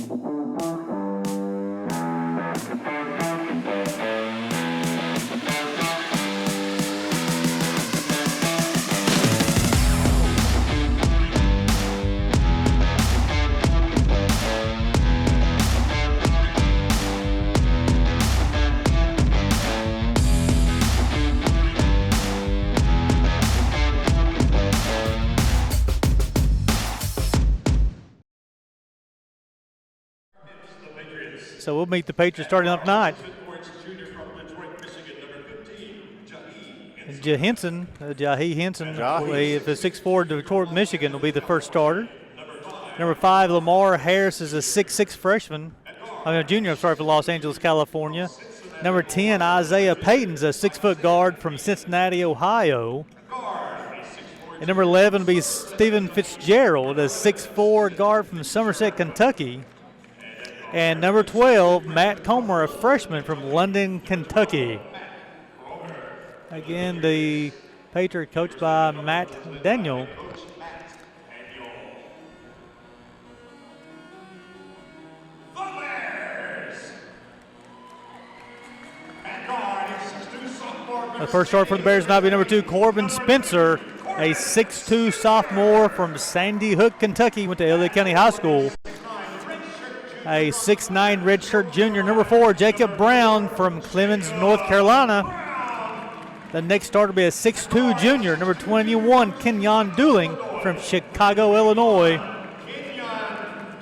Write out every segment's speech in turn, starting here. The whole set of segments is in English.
So we'll meet the Patriots starting up tonight. Jahi Henson, if the 6'4" Detroit, Michigan, will be the first starter. Number 5, Lamar Harris is a 6'6" freshman. Junior, for Los Angeles, California. Number 10, Isaiah Payton's a 6-foot guard from Cincinnati, Ohio. And number 11 will be Stephen Fitzgerald, a 6'4" guard from Somerset, Kentucky. And number 12, Matt Comer, a freshman from London, Kentucky. Again, the Patriot coached by Matt Daniel. The first start for the Bears now be number 2, Corbin Spencer, a 6'2" sophomore from Sandy Hook, Kentucky, went to Elliott County High School. A 6'9" redshirt junior. Number 4, Jacob Brown from Clemens, North Carolina. The next starter will be a 6'2" junior. Number 21, Kenyon Dooling from Chicago, Illinois.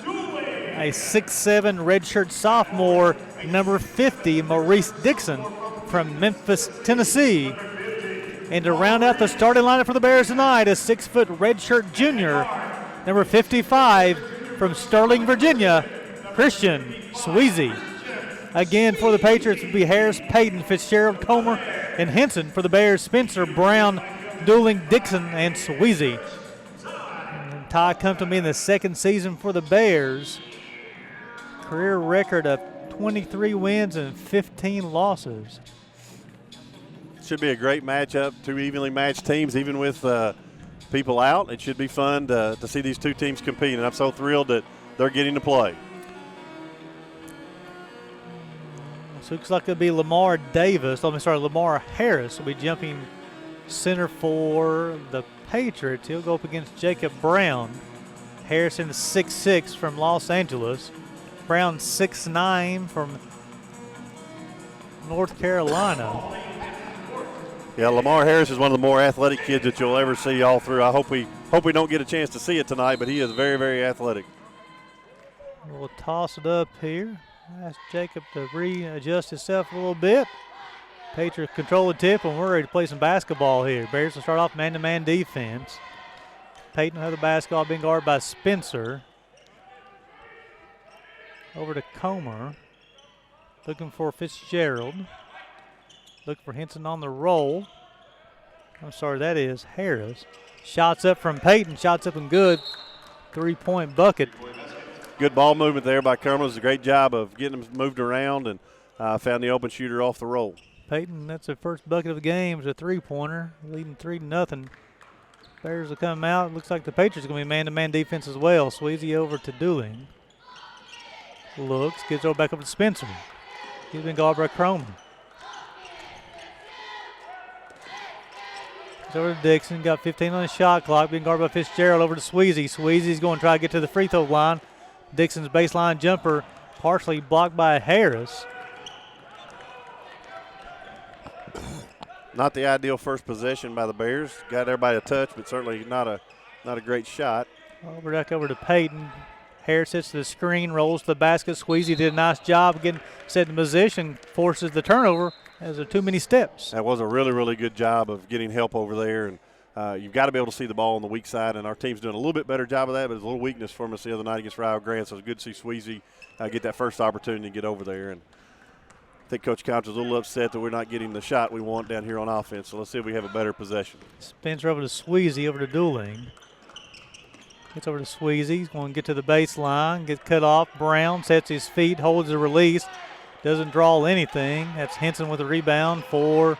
A 6'7" redshirt sophomore. Number 50, Maurice Dixon from Memphis, Tennessee. And to round out the starting lineup for the Bears tonight, a 6-foot redshirt junior. Number 55 from Sterling, Virginia, Christian Sweezy. Again, for the Patriots, it will be Harris, Payton, Fitzgerald, Comer, and Henson. For the Bears, Spencer, Brown, Dooling, Dixon, and Sweezy. And Ty comes to me in the second season for the Bears. Career record of 23 wins and 15 losses. Should be a great matchup, 2 evenly matched teams, even with people out. It should be fun to see these 2 teams compete, and I'm so thrilled that they're getting to play. So it looks like it'll be Lamar Harris will be jumping center for the Patriots. He'll go up against Jacob Brown. Harrison 6'6" from Los Angeles. Brown 6'9" from North Carolina. Yeah, Lamar Harris is one of the more athletic kids that you'll ever see all through. I hope we don't get a chance to see it tonight, but he is very, very athletic. We'll toss it up here. Ask Jacob to readjust himself a little bit. Patriots control the tip, and we're ready to play some basketball here. Bears will start off man-to-man defense. Payton will have the basketball being guarded by Spencer. Over to Comer. Looking for Fitzgerald. Looking for Henson on the roll. That is Harris. Shots up from Payton. Shots up and good. 3-point bucket. Good ball movement there by Comer. It was a great job of getting them moved around and found the open shooter off the roll. Payton, that's the first bucket of the game. It's a 3-pointer, leading 3-0. Bears will come out. Looks like the Patriots are going to be man-to-man defense as well. Sweezy over to Dooling. Looks, gets over back up to Spencer. He's been guarded by Cromer. He's over to Dixon. Got 15 on the shot clock. Being guarded by Fitzgerald over to Sweezy. Sweezy's going to try to get to the free throw line. Dixon's baseline jumper partially blocked by Harris. Not the ideal first possession by the Bears. Got everybody a touch, but certainly not a great shot. Back over to Payton. Harris hits the screen, rolls to the basket. Sweezy did a nice job getting set in position, forces the turnover as there too many steps. That was a really, really good job of getting help over there. And you've got to be able to see the ball on the weak side, and our team's doing a little bit better job of that, but it's a little weakness for us the other night against Rio Grande, so it's good to see Sweezy get that first opportunity to get over there. And I think Coach Couch is a little upset that we're not getting the shot we want down here on offense, so let's see if we have a better possession. Spencer over to Sweezy, over to Dooling. Gets over to Sweezy. He's going to get to the baseline, get cut off. Brown sets his feet, holds the release, doesn't draw anything. That's Henson with the rebound for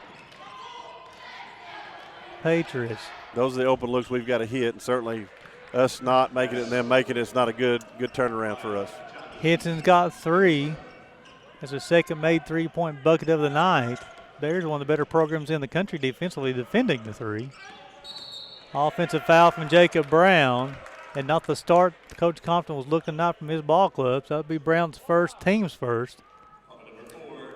Patriots. Those are the open looks we've got to hit, and certainly us not making it and them making it is not a good turnaround for us. Hinson's got 3. That's a second made three-point bucket of the night. Bears are one of the better programs in the country defensively, defending the 3. Offensive foul from Jacob Brown, and not the start Coach Compton was looking at from his ball club. So that would be Brown's first, team's first.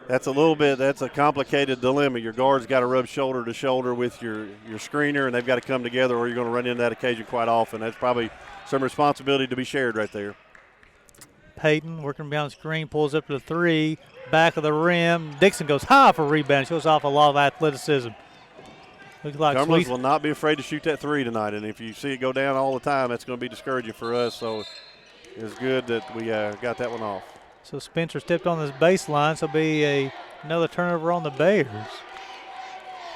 That's a complicated dilemma. Your guard's got to rub shoulder to shoulder with your screener, and they've got to come together, or you're going to run into that occasion quite often. That's probably some responsibility to be shared right there. Payton working behind the screen, pulls up to the 3, back of the rim. Dixon goes high for a rebound, shows off a lot of athleticism. Looks like Cumberlands will not be afraid to shoot that 3 tonight, and if you see it go down all the time, that's going to be discouraging for us. So it's good that we got that one off. So Spencer stepped on this baseline, so it'll be another turnover on the Bears.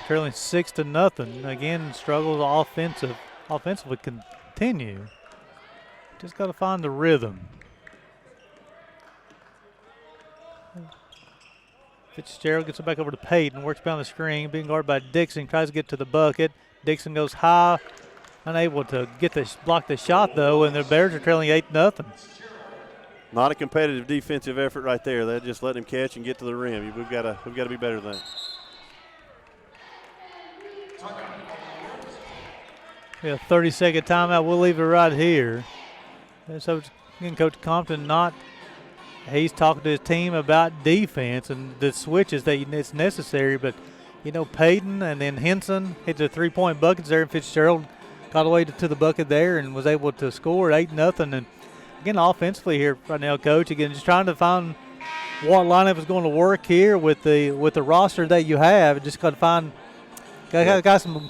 Trailing 6-0. Again, struggles offensively continue. Just got to find the rhythm. Fitzgerald gets it back over to Payton, works behind the screen, being guarded by Dixon, tries to get to the bucket. Dixon goes high, unable to block the shot though, and the Bears are trailing 8-0. Not a competitive defensive effort right there. They just let him catch and get to the rim. We've got to be better than that. Yeah, 30-second timeout. We'll leave it right here. And so again, Coach Compton he's talking to his team about defense and the switches that it's necessary. But, Payton and then Henson hit the three-point buckets there, and Fitzgerald got away to the bucket there and was able to score at 8-0. And, again, offensively here right now, Coach, again, just trying to find what lineup is going to work here with the roster that you have. Just got to find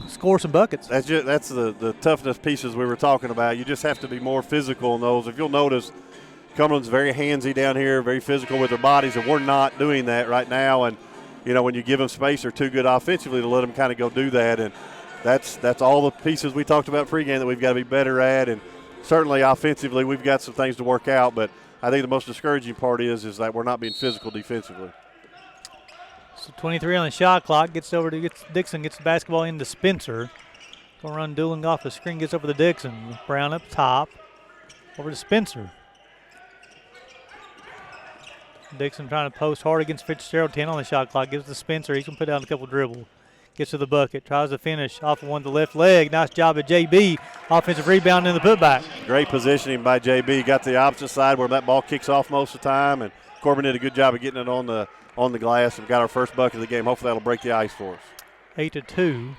score some buckets. That's the toughness pieces we were talking about. You just have to be more physical in those. If you'll notice, Cumberland's very handsy down here, very physical with their bodies, and we're not doing that right now. And, when you give them space, they're too good offensively to let them kind of go do that. And that's all the pieces we talked about pregame that we've got to be better at. And certainly offensively, we've got some things to work out. But I think the most discouraging part is that we're not being physical defensively. So 23 on the shot clock. Dixon gets the basketball into Spencer. Going to run dueling off the screen, gets over to Dixon. Brown up top. Over to Spencer. Dixon trying to post hard against Fitzgerald. 10 on the shot clock. Gives to Spencer. He can put down a couple dribble. Gets to the bucket. Tries to finish off of one to the left leg. Nice job at JB. Offensive rebound in the putback. Great positioning by JB. Got to the opposite side where that ball kicks off most of the time. And Corbin did a good job of getting it on the glass and got our first bucket of the game. Hopefully that'll break the ice for us. 8-2.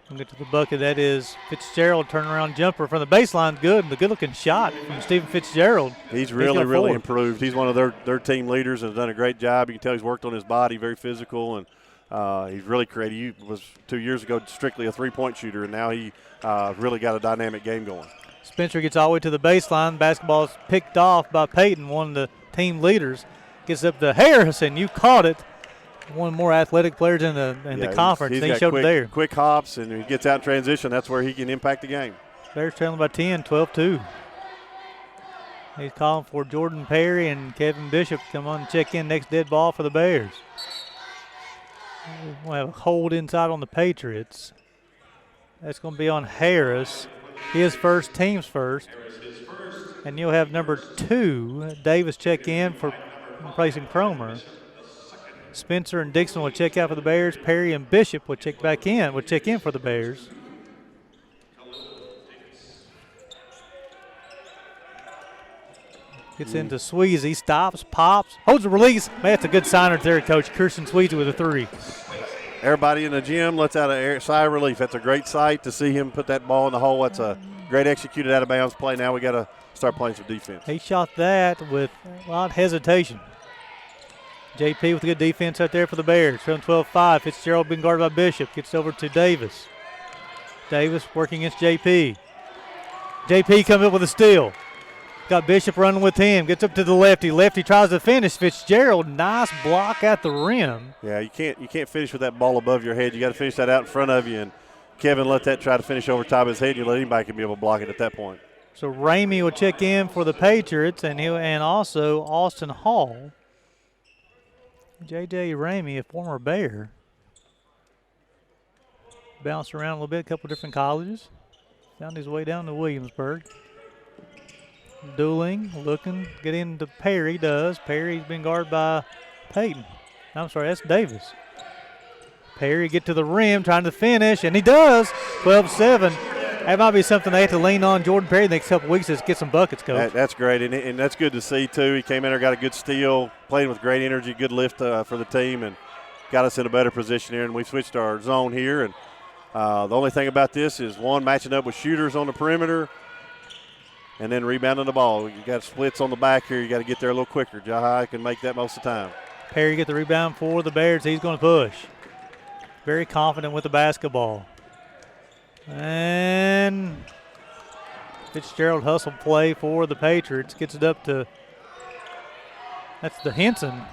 We'll get to the bucket. That is Fitzgerald turnaround jumper from the baseline. Good. And the good-looking shot from Stephen Fitzgerald. He's really improved. He's one of their team leaders and has done a great job. You can tell he's worked on his body, very physical, and he's really creative. He was 2 years ago strictly a three-point shooter, and now he really got a dynamic game going. Spencer gets all the way to the baseline. Basketball is picked off by Payton, one of the team leaders. Gets up to Harris, and you caught it. One of the more athletic players in the conference. He's showed it there. Quick hops, and he gets out in transition. That's where he can impact the game. Bears trailing by 10, 12-2. He's calling for Jordan Perry and Kevin Bishop to come on and check in. Next dead ball for the Bears. We'll have a hold inside on the Patriots. That's going to be on Harris. His first, team's first. And you'll have number 2, Davis, check in for replacing Cromer. Spencer and Dixon will check out for the Bears. Perry and Bishop will check in for the Bears. Gets into Sweezy, stops, pops, holds the release. Man, that's a good sign right there, Coach. Kirsten Sweezy with a 3. Everybody in the gym lets out a sigh of relief. That's a great sight to see him put that ball in the hole. That's a great executed out of bounds play. Now we got to start playing some defense. He shot that with a lot of hesitation. JP with a good defense out there for the Bears. Trailing 12-5. Fitzgerald being guarded by Bishop. Gets over to Davis. Davis working against JP. JP comes up with a steal. Got Bishop running with him. Gets up to the lefty. Lefty tries to finish. Fitzgerald, nice block at the rim. Yeah, you can't finish with that ball above your head. You got to finish that out in front of you. And Kevin let that try to finish over top of his head. You let anybody can be able to block it at that point. So Ramey will check in for the Patriots, and also Austin Hall. J.J. Ramey, a former Bear. Bounced around a little bit, a couple different colleges. Found his way down to Williamsburg. Dooling looking, get into Perry, does. Perry's been guarded by Peyton. I'm sorry, that's Davis. Perry get to the rim, trying to finish, and he does. 12-7. That might be something they have to lean on Jordan Perry the next couple weeks to get some buckets, Coach. That's great, and that's good to see, too. He came in there, got a good steal, playing with great energy, good lift for the team, and got us in a better position here. And we switched our zone here. And the only thing about this is, one, matching up with shooters on the perimeter, and then rebounding the ball. You got splits on the back here. You got to get there a little quicker. Jahai can make that most of the time. Perry get the rebound for the Bears. He's going to push. Very confident with the basketball. And Fitzgerald hustle play for the Patriots. Gets it up to, that's the Henson.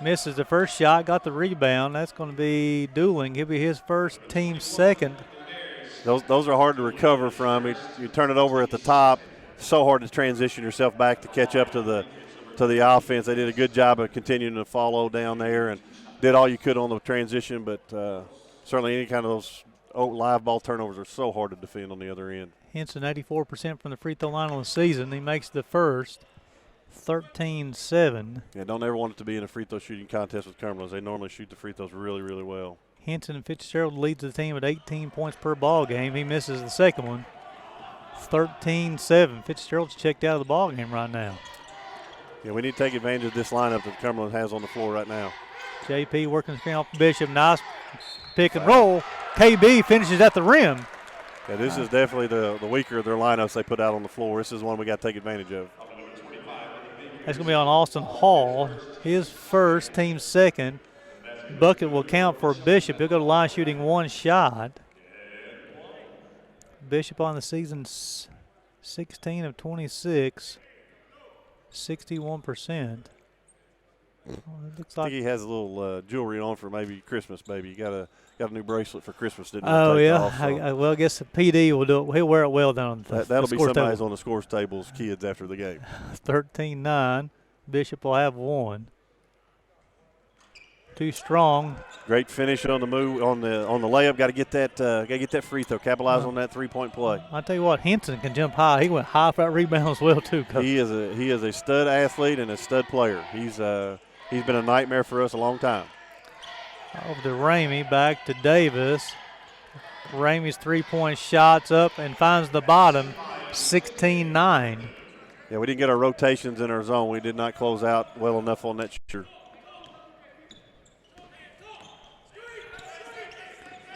Misses the first shot, got the rebound. That's going to be Dooling. He'll be his first, team second. Those are hard to recover from. You turn it over at the top. So hard to transition yourself back to catch up to the offense. They did a good job of continuing to follow down there and did all you could on the transition, but certainly any kind of those live ball turnovers are so hard to defend on the other end. Henson 84% from the free throw line on the season. He makes the first. 13-7. Yeah, don't ever want it to be in a free throw shooting contest with Cumberlands. They normally shoot the free throws really, really well. Henson and Fitzgerald leads the team at 18 points per ball game. He misses the second one. 13-7. Fitzgerald's checked out of the ball game right now. Yeah, we need to take advantage of this lineup that Cumberland has on the floor right now. JP working the screen off Bishop. Nice pick and roll. KB finishes at the rim. Yeah, this is definitely the weaker of their lineups they put out on the floor. This is one we got to take advantage of. That's going to be on Austin Hall. His first, team second. Bucket will count for Bishop. He'll go to line shooting one shot. Bishop on the season 16 of 26, 61%. Well, it looks like I think he has a little jewelry on for maybe Christmas, baby. You got a new bracelet for Christmas, didn't you? Oh, yeah. Off, so. Well, I guess the PD will do it. He'll wear it well down on the That'll be somebody's table. on the scores table's kids after the game. 13-9. Bishop will have one. Too strong. Great finish on the move on the layup. Got to get that free throw. Capitalize on that 3-point play. I tell you what, Henson can jump high. He went high for that rebound as well too, Coach. He is a stud athlete and a stud player. He's been a nightmare for us a long time. Over to Ramey, back to Davis. Ramey's 3-point shots up and finds the bottom, 16-9. Yeah, we didn't get our rotations in our zone. We did not close out well enough on that shooter.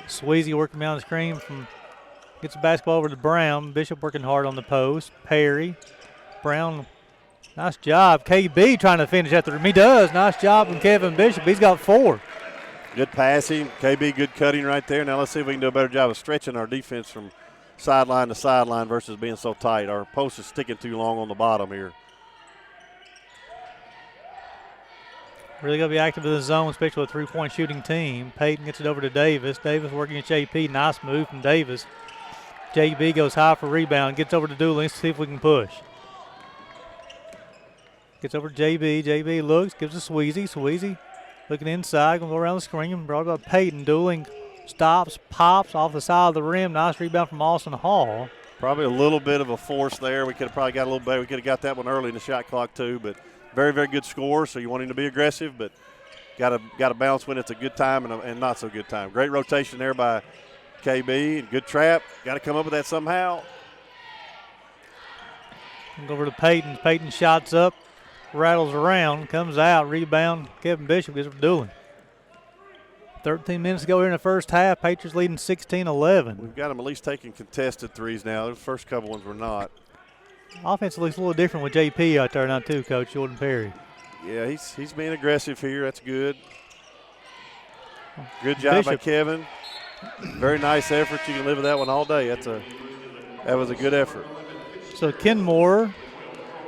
Sweezy working down the screen gets the basketball over to Brown. Bishop working hard on the post. Perry. Brown, nice job. KB trying to finish at the rim. He does. Nice job from Kevin Bishop. He's got 4. Good passing. KB, good cutting right there. Now let's see if we can do a better job of stretching our defense from sideline to sideline versus being so tight. Our post is sticking too long on the bottom here. Really going to be active in the zone, especially with a 3-point shooting team. Peyton gets it over to Davis. Davis working at JP. Nice move from Davis. JB goes high for rebound. Gets over to Dooley. Let's see if we can push. Gets over to JB. JB looks, gives a Sweezy. Sweezy looking inside, going to go around the screen. Brought about Peyton. Dooling stops, pops off the side of the rim. Nice rebound from Austin Hall. Probably a little bit of a force there. We could have probably got a little better. We could have got that one early in the shot clock too, but very, very good score. So you want him to be aggressive, but got to bounce when it's a good time and not so good time. Great rotation there by KB and good trap. Got to come up with that somehow. Go over to Peyton. Peyton shots up. Rattles around, comes out, rebound. Kevin Bishop gets it to Doolin. 13 minutes to go here in the first half. Patriots leading 16-11. We've got them at least taking contested threes now. The first couple ones were not. Offense looks a little different with JP out there now too, Coach Jordan Perry. Yeah, he's being aggressive here. That's good. Good job by Kevin. Very nice effort. You can live with that one all day. That was a good effort. So Kenmore,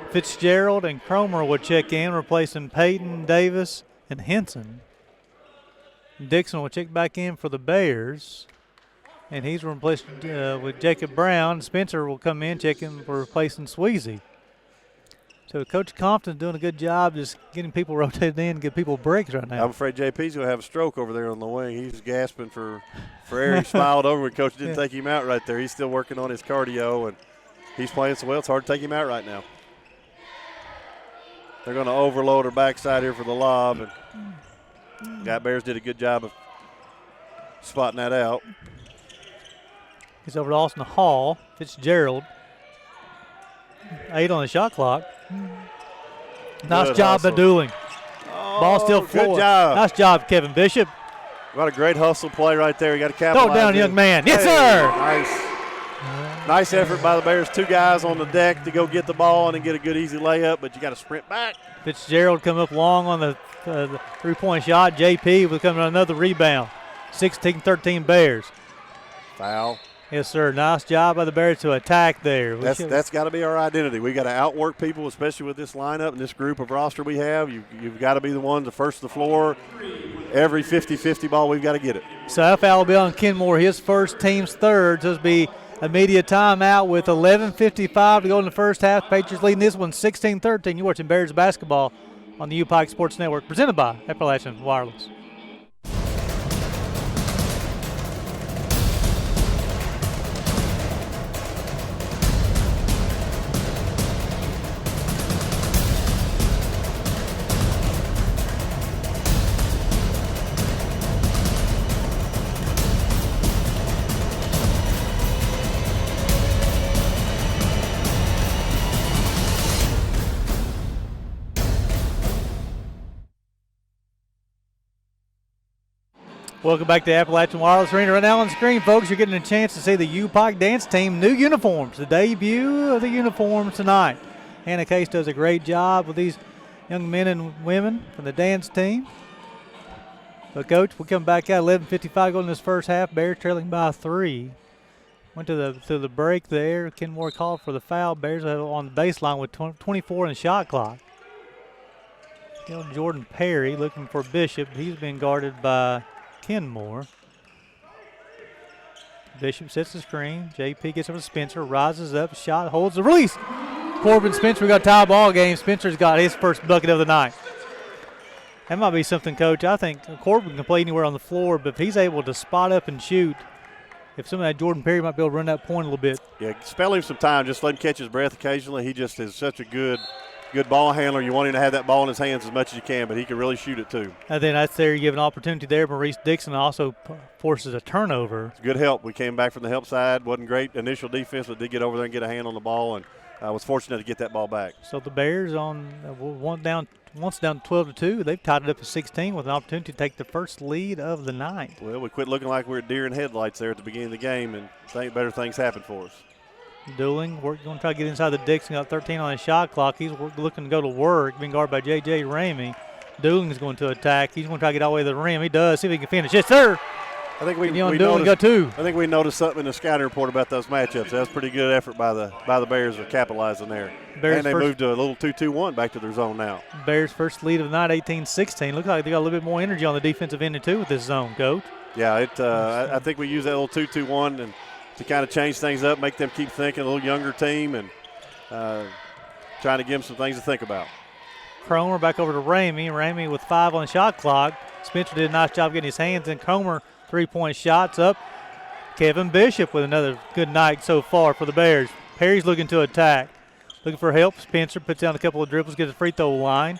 Fitzgerald, and Cromer will check in, replacing Peyton, Davis, and Henson. Dixon will check back in for the Bears, and he's replaced with Jacob Brown. Spencer will come in, check in for replacing Sweezy. So Coach Compton's doing a good job just getting people rotated in, get people breaks right now. I'm afraid JP's going to have a stroke over there on the wing. He's gasping for air. He smiled over when Coach didn't take him out right there. He's still working on his cardio, and He's playing so well, it's hard to take him out right now. They're going to overload her backside here for the lob. And Got Bears did a good job of spotting that out. He's over to Austin Hall. Fitzgerald. 8 on the shot clock. Nice job by Dooling. Ball still forward. Good job. Nice job, Kevin Bishop. What a great hustle play right there. You got to capitalize. Throw it down, young man. Yes, sir. Nice effort by the Bears. 2 guys on the deck to go get the ball and get a good easy layup, but you got to sprint back. Fitzgerald come up long on the 3-point shot. JP will come on another rebound. 16-13 Bears. Foul. Yes, sir. Nice job by the Bears to attack there. That's got to be our identity. We got to outwork people, especially with this lineup and this group of roster we have. You've got to be the ones the first to the floor. Every 50-50 ball, we've got to get it. South Alabama and Kenmore, his first, team's third. So it'll be immediate timeout with 11:55 to go in the first half. Patriots leading this one 16-13. You're watching Bears basketball on the UPIKE Sports Network, presented by Appalachian Wireless. Welcome back to Appalachian Wireless Arena. Right now on the screen, folks, you're getting a chance to see the UPIKE dance team new uniforms, the debut of the uniforms tonight. Hannah Case does a great job with these young men and women from the dance team. But, Coach, we'll come back out 11:55 going in this first half. Bears trailing by 3. Went to the break there. Kenmore called for the foul. Bears are on the baseline with 24 in the shot clock. Jordan Perry looking for Bishop. He's been guarded by Kenmore. Bishop sets the screen. JP gets over to Spencer, rises up, shot, holds the release. Corbin Spencer, we got a tie ball game. Spencer's got his first bucket of the night. That might be something, Coach. I think Corbin can play anywhere on the floor, but if he's able to spot up and shoot, if some of that Jordan Perry might be able to run that point a little bit. Yeah, spell him some time. Just let him catch his breath occasionally. He just is such a good ball handler. You want him to have that ball in his hands as much as you can, but he can really shoot it too. And then that's there. You give an opportunity there. Maurice Dixon also forces a turnover. It's good help. We came back from the help side. Wasn't great initial defense, but did get over there and get a hand on the ball, and was fortunate to get that ball back. So the Bears on once down 12-2. They've tied it up to 16 with an opportunity to take the first lead of the night. Well, we quit looking like we were deer in headlights there at the beginning of the game, and better things happen for us. Dooling, we're going to try to get inside the Dixon. Got 13 on his shot clock. He's looking to go to work. Being guarded by J.J. Ramey. Dooling is going to attack. He's going to try to get all the way to the rim. He does. See if he can finish. Yes, sir. I think we noticed, got 2. I think we noticed something in the scouting report about those matchups. That was pretty good effort by the Bears of capitalizing there. And they moved to a little 2-2-1 back to their zone now. Bears' first lead of the night, 18-16. Looks like they got a little bit more energy on the defensive end too with this zone, Coach. Yeah, I think we use that little 2-2-1 and to kind of change things up, make them keep thinking, a little younger team, and trying to give them some things to think about. Cromer back over to Ramey. Ramey with 5 on the shot clock. Spencer did a nice job getting his hands in. Cromer, 3-point shots up. Kevin Bishop with another good night so far for the Bears. Perry's looking to attack. Looking for help. Spencer puts down a couple of dribbles, gets the free throw line.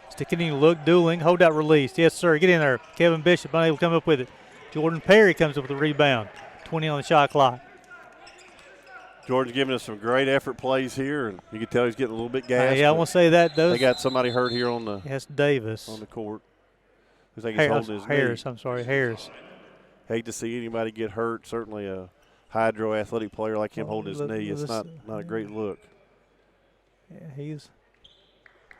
Sticking in look, Dooling, hold that release. Yes, sir, get in there. Kevin Bishop unable to come up with it. Jordan Perry comes up with the rebound. 20 on the shot clock. Jordan's giving us some great effort plays here, and you can tell he's getting a little bit gassed. Yeah, I want to say that. They got somebody hurt here on the yes, Davis on the court. I think he's holding his Harris, knee. I'm sorry, Harris. Hate to see anybody get hurt. Certainly a hydro-athletic player like him holding his knee. It's not a great look. Yeah, he's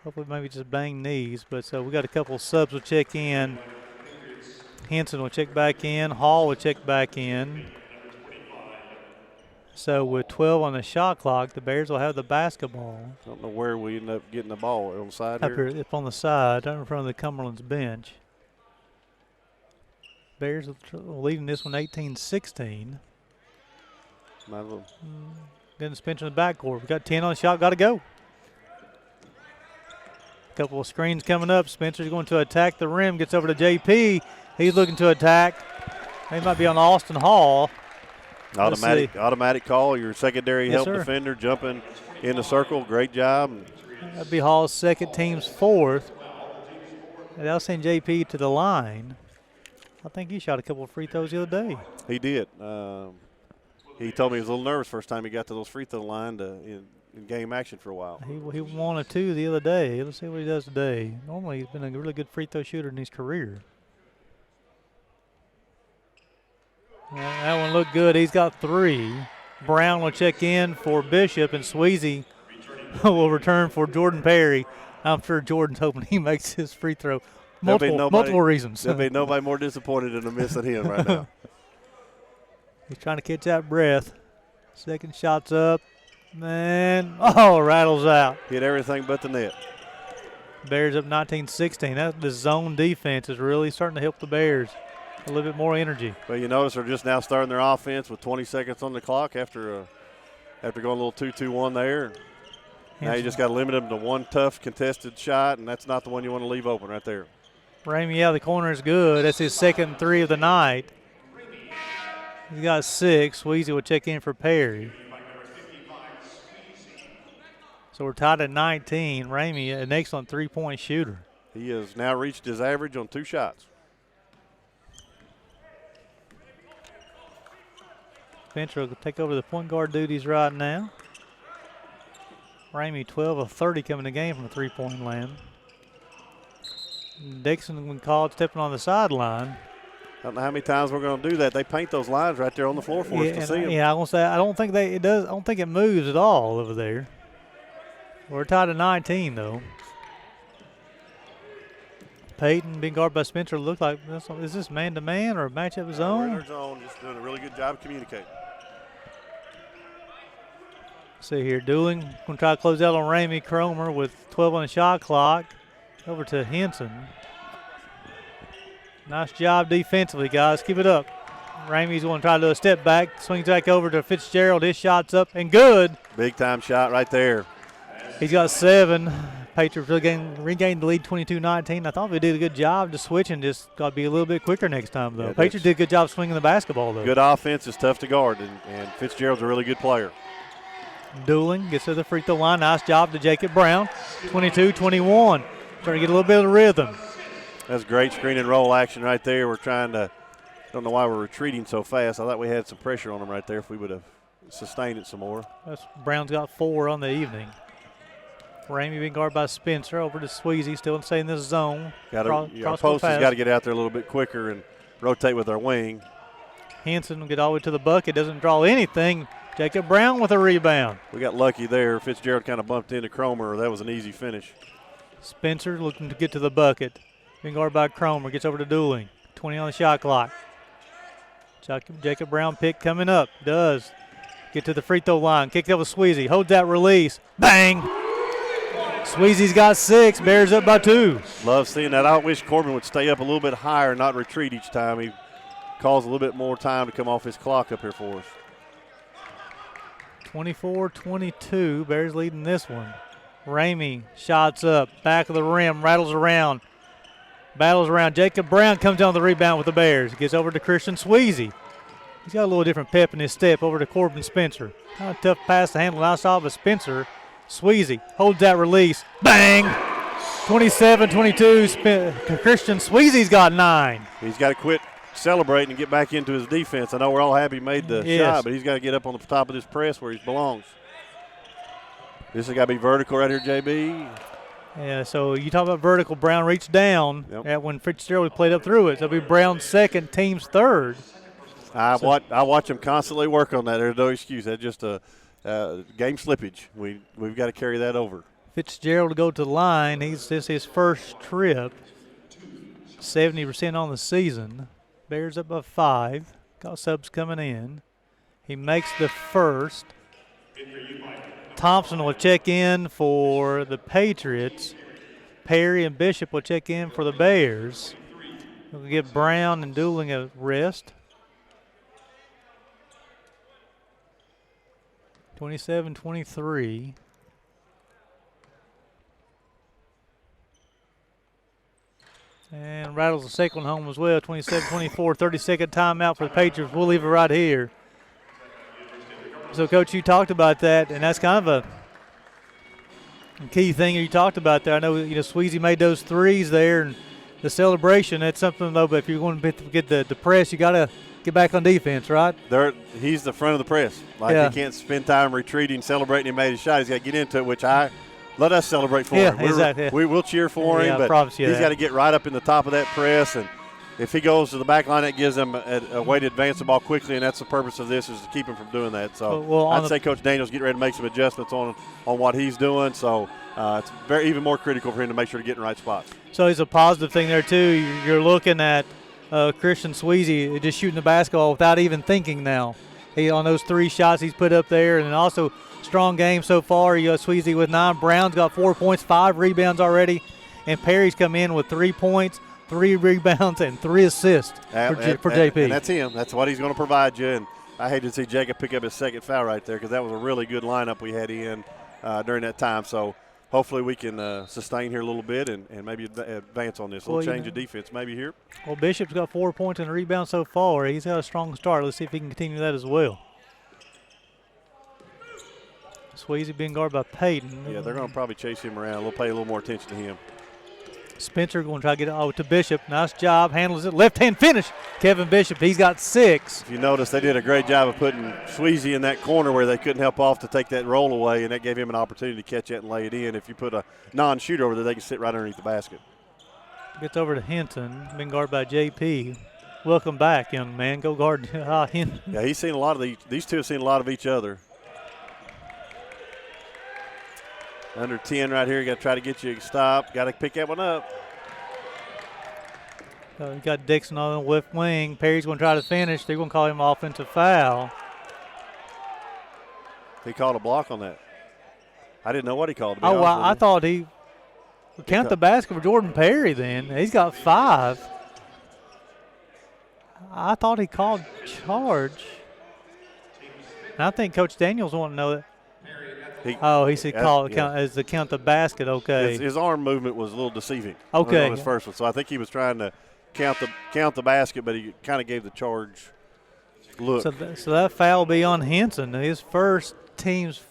hopefully maybe just banged knees. But so we got a couple of subs will check in. Henson will check back in. Hall will check back in. So with 12 on the shot clock, the Bears will have the basketball. I don't know where we end up getting the ball. On the side up here. Up on the side, right in front of the Cumberlands bench. Bears leading this one 18-16. Getting Spencer in the backcourt. We got 10 on the shot, got to go. Couple of screens coming up. Spencer's going to attack the rim, gets over to JP. He's looking to attack. He might be on Austin Hall. Automatic call. Your secondary Yes, help sir. defender jumping in the circle. Great job. That'd be Hall's second, team's fourth. And I'll send JP to the line. I think he shot a couple of free throws the other day. He did. He told me he was a little nervous first time he got to those free throw line in game action for a while. He won a 2 the other day. Let's see what he does today. Normally he's been a really good free throw shooter in his career. That one looked good. He's got 3. Brown will check in for Bishop, and Sweezy will return for Jordan Perry. I'm sure Jordan's hoping he makes his free throw. Multiple reasons. There'll be nobody more disappointed than to miss at him right now. He's trying to catch that breath. Second shot's up. Man, rattles out. Hit everything but the net. Bears up 19-16. The zone defense is really starting to help the Bears. A little bit more energy. Well, you notice they're just now starting their offense with 20 seconds on the clock after going a little 2-2-1 there. Now you just got to limit them to one tough contested shot, and that's not the one you want to leave open right there. Ramey out of the corner is good. That's his second 3 of the night. He's got 6. Sweezy will check in for Perry. So we're tied at 19. Ramey, an excellent three-point shooter. He has now reached his average on 2 shots. Spencer will take over the point guard duties right now. Ramey 12 of 30 coming to the game from a three-point land. Dixon, when called, stepping on the sideline. I don't know how many times we're going to do that. They paint those lines right there on the floor for us to see them. Yeah, I want to say I don't think it moves at all over there. We're tied at 19 though. Peyton being guarded by Spencer. Look like is this man-to-man or a matchup zone? We're in our zone, just doing a really good job of communicating. See here, Dooling going to try to close out on Ramey Cromer with 12 on the shot clock. Over to Henson. Nice job defensively, guys. Keep it up. Ramey's going to try to do a step back. Swings back over to Fitzgerald. His shot's up and good. Big time shot right there. He's got 7. Patriots regained the lead 22-19. I thought they did a good job to switch and just got to be a little bit quicker next time, though. Yeah, Patriots did a good job swinging the basketball, though. Good offense is tough to guard, and Fitzgerald's a really good player. Dooling gets to the free throw line. Nice job to Jacob Brown. 22-21. Trying to get a little bit of rhythm. That's great screen and roll action right there. We're trying to – don't know why we're retreating so fast. I thought we had some pressure on them right there if we would have sustained it some more. Brown's got 4 on the evening. Ramey being guarded by Spencer. Over to Sweezy, still staying in this zone. Our post has got to get out there a little bit quicker and rotate with our wing. Henson will get all the way to the bucket. Doesn't draw anything. Jacob Brown with a rebound. We got lucky there. Fitzgerald kind of bumped into Cromer. That was an easy finish. Spencer looking to get to the bucket. Being guarded by Cromer. Gets over to Dooling. 20 on the shot clock. Jacob Brown pick coming up. Does. Get to the free throw line. Kicked up with Sweezy. Holds that release. Bang! Sweezy's got 6. Bears up by 2. Love seeing that. I wish Corbin would stay up a little bit higher and not retreat each time. He calls a little bit more time to come off his clock up here for us. 24-22. Bears leading this one. Ramey shots up. Back of the rim. Rattles around. Battles around. Jacob Brown comes down the rebound with the Bears. Gets over to Christian Sweezy. He's got a little different pep in his step. Over to Corbin Spencer. Kind of tough pass to handle outside of Spencer. Sweezy holds that release. Bang! 27-22. Christian Sweezy's got 9. He's got to quit celebrating and get back into his defense. I know we're all happy he made the shot, but he's got to get up on the top of this press where he belongs. This has got to be vertical right here, JB. Yeah, so you talk about vertical. Brown reached down at when Fitzgerald played up through it. So it'll be Brown's second, team's third. I watch him constantly work on that. There's no excuse. That's just a game slippage. We've got to carry that over. Fitzgerald to go to the line. This is his first trip. 70% on the season. Bears up by 5. Got subs coming in. He makes the first. Thompson will check in for the Patriots. Perry and Bishop will check in for the Bears. We'll give Brown and Dooling a rest. 27-23. And rattles the second home as well, 27-24, 30-second timeout for the Patriots. We'll leave it right here. So, Coach, you talked about that, and that's kind of a key thing you talked about there. I know, Sweezy made those threes there, and the celebration, that's something, though, but if you're going to get the press, you got to get back on defense, right? He's the front of the press. He can't spend time retreating, celebrating he made his shot. He's got to get into it, which let us celebrate for him. Exactly. We will cheer for him, but he's got to get right up in the top of that press, and if he goes to the back line, that gives them a way to advance the ball quickly, and that's the purpose of this, is to keep him from doing that. So I'd say Coach Daniels getting ready to make some adjustments on what he's doing. So it's even more critical for him to make sure to get in the right spots. So it's a positive thing there, too. You're looking at Christian Sweezy just shooting the basketball without even thinking now. On those 3 shots he's put up there, and also strong game so far. You got Sweezy with 9. Brown's got 4 points, 5 rebounds already, and Perry's come in with 3 points, 3 rebounds, and 3 assists for JP. And that's him. That's what he's going to provide you. And I hate to see Jacob pick up his second foul right there, because that was a really good lineup we had in during that time. So hopefully we can sustain here a little bit and maybe advance on this. A little change of defense maybe here. Well, Bishop's got 4 points and a rebound so far. He's got a strong start. Let's see if he can continue that as well. Sweezy being guarded by Payton. Yeah, they're going to probably chase him around. They'll pay a little more attention to him. Spencer going to try to get it to Bishop. Nice job. Handles it. Left-hand finish. Kevin Bishop, he's got 6. If you notice, they did a great job of putting Sweezy in that corner where they couldn't help off to take that roll away, and that gave him an opportunity to catch it and lay it in. If you put a non-shooter over there, they can sit right underneath the basket. Gets over to Hinton. Being guarded by JP. Welcome back, young man. Go guard Hinton. Yeah, he's seen a lot of these two have seen a lot of each other. Under 10 right here. You got to try to get you to stop. Got to pick that one up. You got Dixon on the left wing. Perry's going to try to finish. They're going to call him offensive foul. He called a block on that. I didn't know what he called. I thought he would count the basket for Jordan Perry then. He's got 5. I thought he called charge. And I think Coach Daniels wanted to know that. He said count the basket. Okay. His arm movement was a little deceiving. Okay. On his first one, so I think he was trying to count the basket, but he kind of gave the charge look. So that foul will be on Henson. His first team's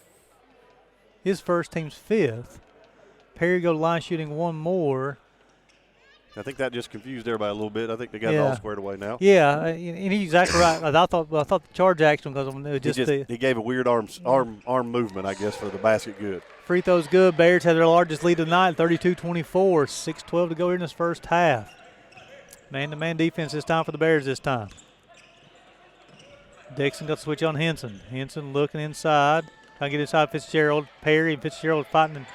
5th. Perry go to line shooting 1 more. I think that just confused everybody a little bit. I think they got it all squared away now. Yeah, and he's exactly right. I thought the charge action because he gave a weird arm movement, I guess, for the basket good. Free throws good. Bears had their largest lead of the night, 32-24. 6:12 to go here in this first half. Man-to-man defense this time for the Bears this time. Dixon got to switch on Henson. Henson looking inside. Trying to get inside Fitzgerald. Perry and Fitzgerald fighting and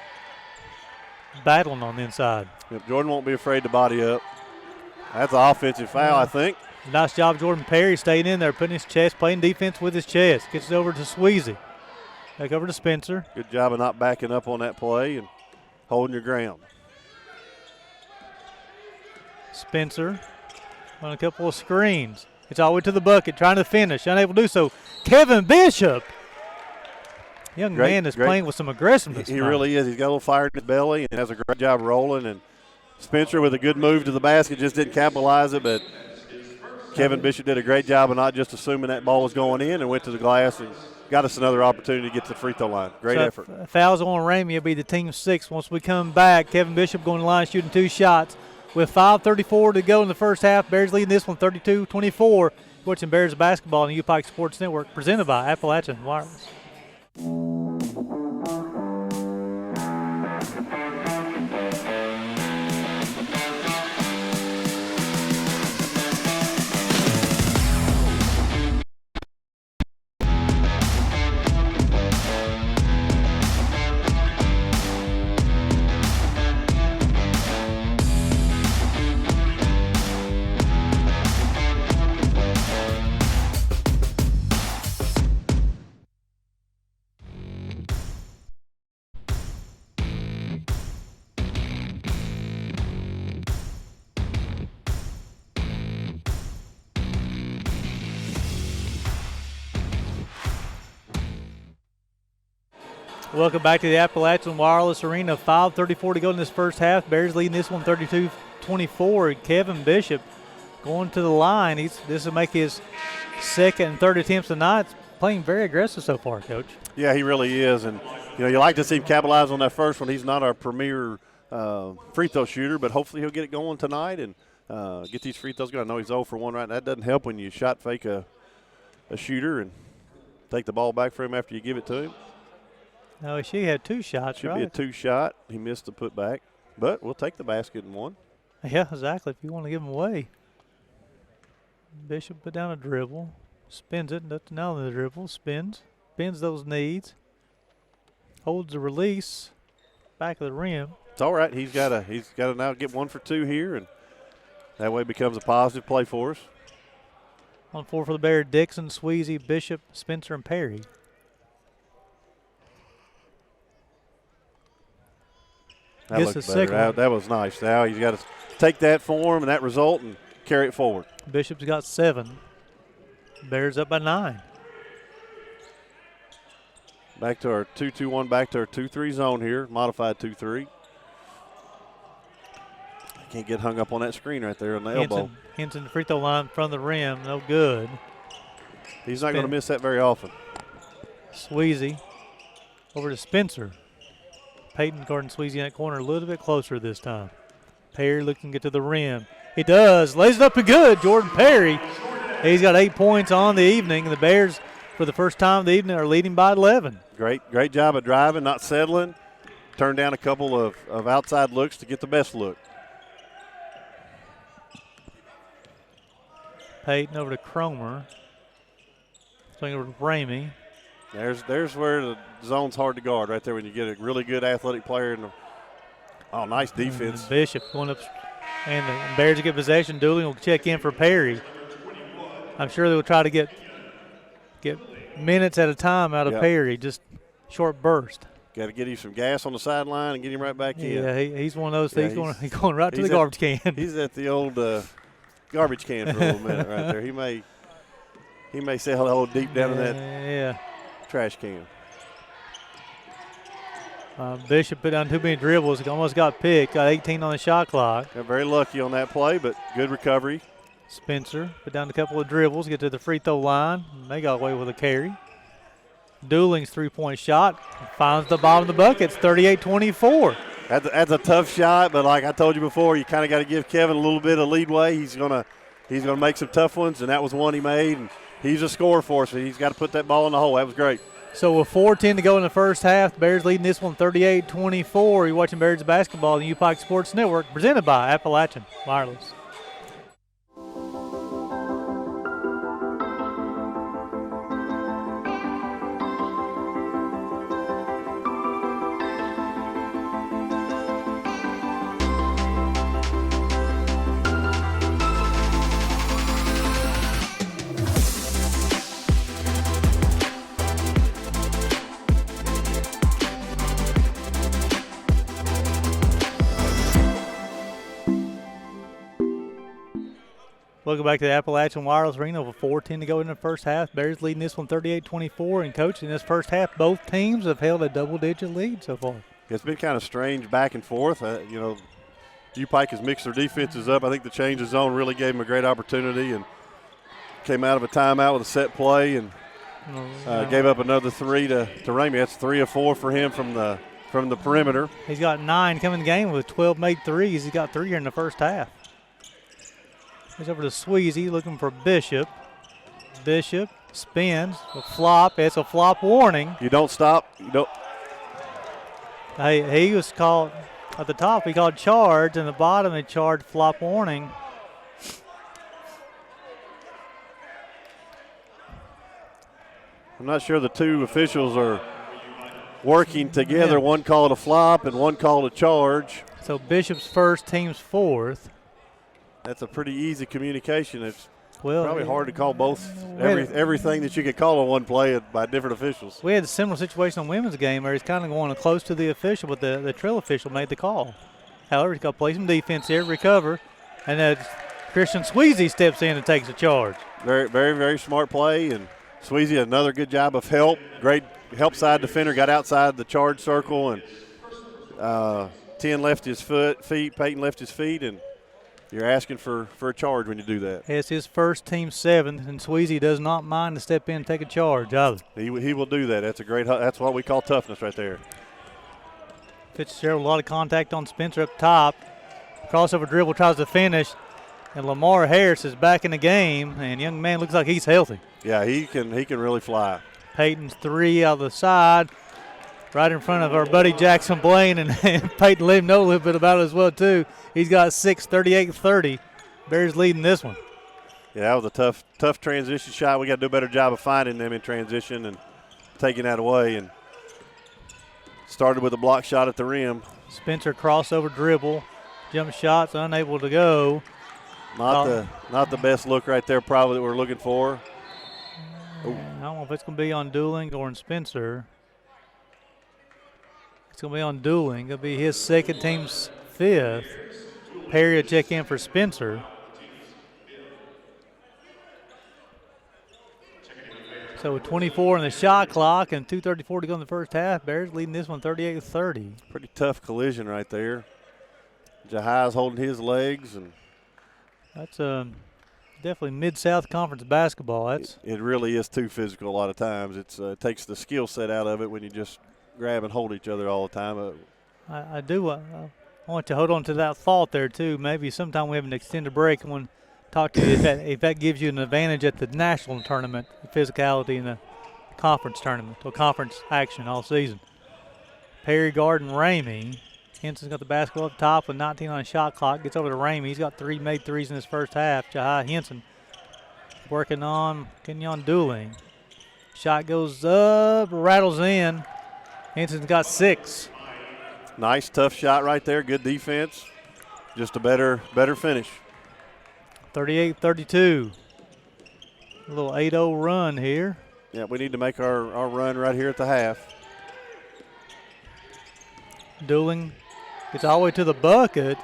battling on the inside. Yep, Jordan won't be afraid to body up. That's an offensive foul, I think. Nice job, Jordan Perry, staying in there, putting his chest, playing defense with his chest. Gets it over to Sweezy. Back over to Spencer. Good job of not backing up on that play and holding your ground. Spencer on a couple of screens. It's all the way to the bucket, trying to finish, unable to do so. Kevin Bishop. Young man is playing with some aggressiveness. He really is. He's got a little fire in his belly and has a great job rolling. And Spencer with a good move to the basket, just didn't capitalize it. But Kevin Bishop did a great job of not just assuming that ball was going in and went to the glass and got us another opportunity to get to the free throw line. Great effort. Fouls on Ramey will be the team 6. Once we come back, Kevin Bishop going to the line shooting 2 shots. With 5:34 to go in the first half, Bears leading this one 32-24. Watching Bears basketball on the UPIKE Sports Network, presented by Appalachian Wireless. Welcome back to the Appalachian Wireless Arena. 5:34 to go in this first half. Bears leading this one 32-24. Kevin Bishop going to the line. This will make his second and third attempts tonight. playing very aggressive so far, Coach. Yeah, he really is. And, you like to see him capitalize on that first one. He's not our premier free throw shooter, but hopefully he'll get it going tonight and get these free throws going. I know he's 0 for 1 right now. That doesn't help when you shot fake a shooter and take the ball back for him after you give it to him. No, she had 2 shots, Should right? be a 2 shot. He missed the putback, but we'll take the basket and 1. Yeah, exactly, if you want to give them away. Bishop put down a dribble, spins it, down the dribble, spins those knees, holds the release, back of the rim. It's all right. He's got to now get 1 for 2 here, and that way it becomes a positive play for us. On 4 for the Bears, Dixon, Sweezy, Bishop, Spencer, and Perry. That looked better. That was nice. Now he's got to take that form and that result and carry it forward. Bishop's got 7. Bears up by 9. Back to our 2-2-1, back to our 2-3 zone here, modified 2-3. Can't get hung up on that screen right there on the elbow. Henson free throw line in front of the rim, no good. He's not going to miss that very often. Sweezy over to Spencer. Peyton guarding Sweezy in that corner a little bit closer this time. Perry looking to get to the rim. He does. Lays it up and good. Jordan Perry. He's got 8 points on the evening. And the Bears, for the first time of the evening, are leading by 11. Great job of driving, not settling. Turned down a couple of outside looks to get the best look. Peyton over to Cromer. Swing over to Ramey. There's where the zone's hard to guard right there when you get a really good athletic player. Nice defense. Bishop going up, and the Bears get possession. Dooling will check in for Perry. I'm sure they'll try to get minutes at a time out of Perry, just short burst. Got to get him some gas on the sideline and get him right back in. Yeah, he's one of those things. He's going right to the garbage can. He's at the old garbage can for a little minute right there. He may sail a hole deep down in that trash can. Bishop put down too many dribbles. He almost got picked. Got 18 on the shot clock. Got very lucky on that play, but good recovery. Spencer put down a couple of dribbles, get to the free throw line. They got away with a carry. Dooling's three-point shot finds the bottom of the bucket. It's 38-24. That's a tough shot, but like I told you before, you kind of got to give Kevin a little bit of leadway. He's gonna make some tough ones, and that was one he made. And he's a scorer for us, so he's got to put that ball in the hole. That was great. So with 4:10 to go in the first half, the Bears leading this one 38-24. You're watching Bears basketball on the UPIKE Sports Network, presented by Appalachian Wireless. Welcome back to the Appalachian Wireless Arena with 4:10 to go in the first half. Bears leading this one 38-24. And, Coach, in this first half, both teams have held a double-digit lead so far. It's been kind of strange back and forth. UPIKE has mixed their defenses up. I think the change of zone really gave them a great opportunity and came out of a timeout with a set play and gave up another three to Ramey. That's 3 of 4 for him from the perimeter. He's got 9 coming in the game with 12 made threes. He's got 3 here in the first half. He's over to Sweezy looking for Bishop. Bishop spins, a flop. It's a flop warning. You don't stop. You don't. He was called at the top. He called charge, and the bottom he charged flop warning. I'm not sure the two officials are working together. Yeah. One called a flop and one called a charge. So Bishop's first, team's fourth. That's a pretty easy communication. It's Well, probably hard to call both everything that you could call on one play by different officials. We had a similar situation on women's game where he's kind of going close to the official, but the trail official made the call. However, he's got to play some defense here, recover, and then Christian Sweezy steps in and takes a charge. Very, very, very smart play, and Sweezy another good job of help. Great help side defender, got outside the charge circle, and 10 left his feet. Peyton left his feet, and You're asking for a charge when you do that. It's his first team 7, and Sweezy does not mind to step in and take a charge either. He will do that. That's what we call toughness right there. Fitzgerald, a lot of contact on Spencer up top. Crossover dribble, tries to finish, and Lamar Harris is back in the game, and young man looks like he's healthy. Yeah, he can really fly. Peyton's 3 out of the side, right in front of our buddy Jackson Blaine, and Peyton let him know a little bit about it as well too. He's got 6, 38-30. Bears leading this one. Yeah, that was a tough transition shot. We got to do a better job of finding them in transition and taking that away. And started with a block shot at the rim. Spencer crossover dribble, jump shots unable to go. Not the best look right there probably that we're looking for. I don't know if it's going to be on Dooling or on Spencer. It's going to be on Dooling. It'll be his second, team's 5th. Perry will check in for Spencer. So with 24 in the shot clock and 2:34 to go in the first half, Bears leading this one 38-30. Pretty tough collision right there. Jahai's holding his legs, and that's definitely Mid-South Conference basketball. It really is too physical a lot of times. It takes the skill set out of it when you just grab and hold each other all the time. I want to hold on to that thought there too. Maybe sometime we have an extended break and want to talk to you if that gives you an advantage at the national tournament, the physicality in the conference tournament, or conference action all season. Perry guarding Ramey. Henson's got the basketball up top with 19 on the shot clock. Gets over to Ramey. He's got 3 made threes in his first half. Jahai Henson working on Kenyon Dooling. Shot goes up, rattles in. Henson's got 6. Nice, tough shot right there. Good defense. Just a better finish. 38-32. A little 8-0 run here. Yeah, we need to make our run right here at the half. Dooling gets all the way to the bucket.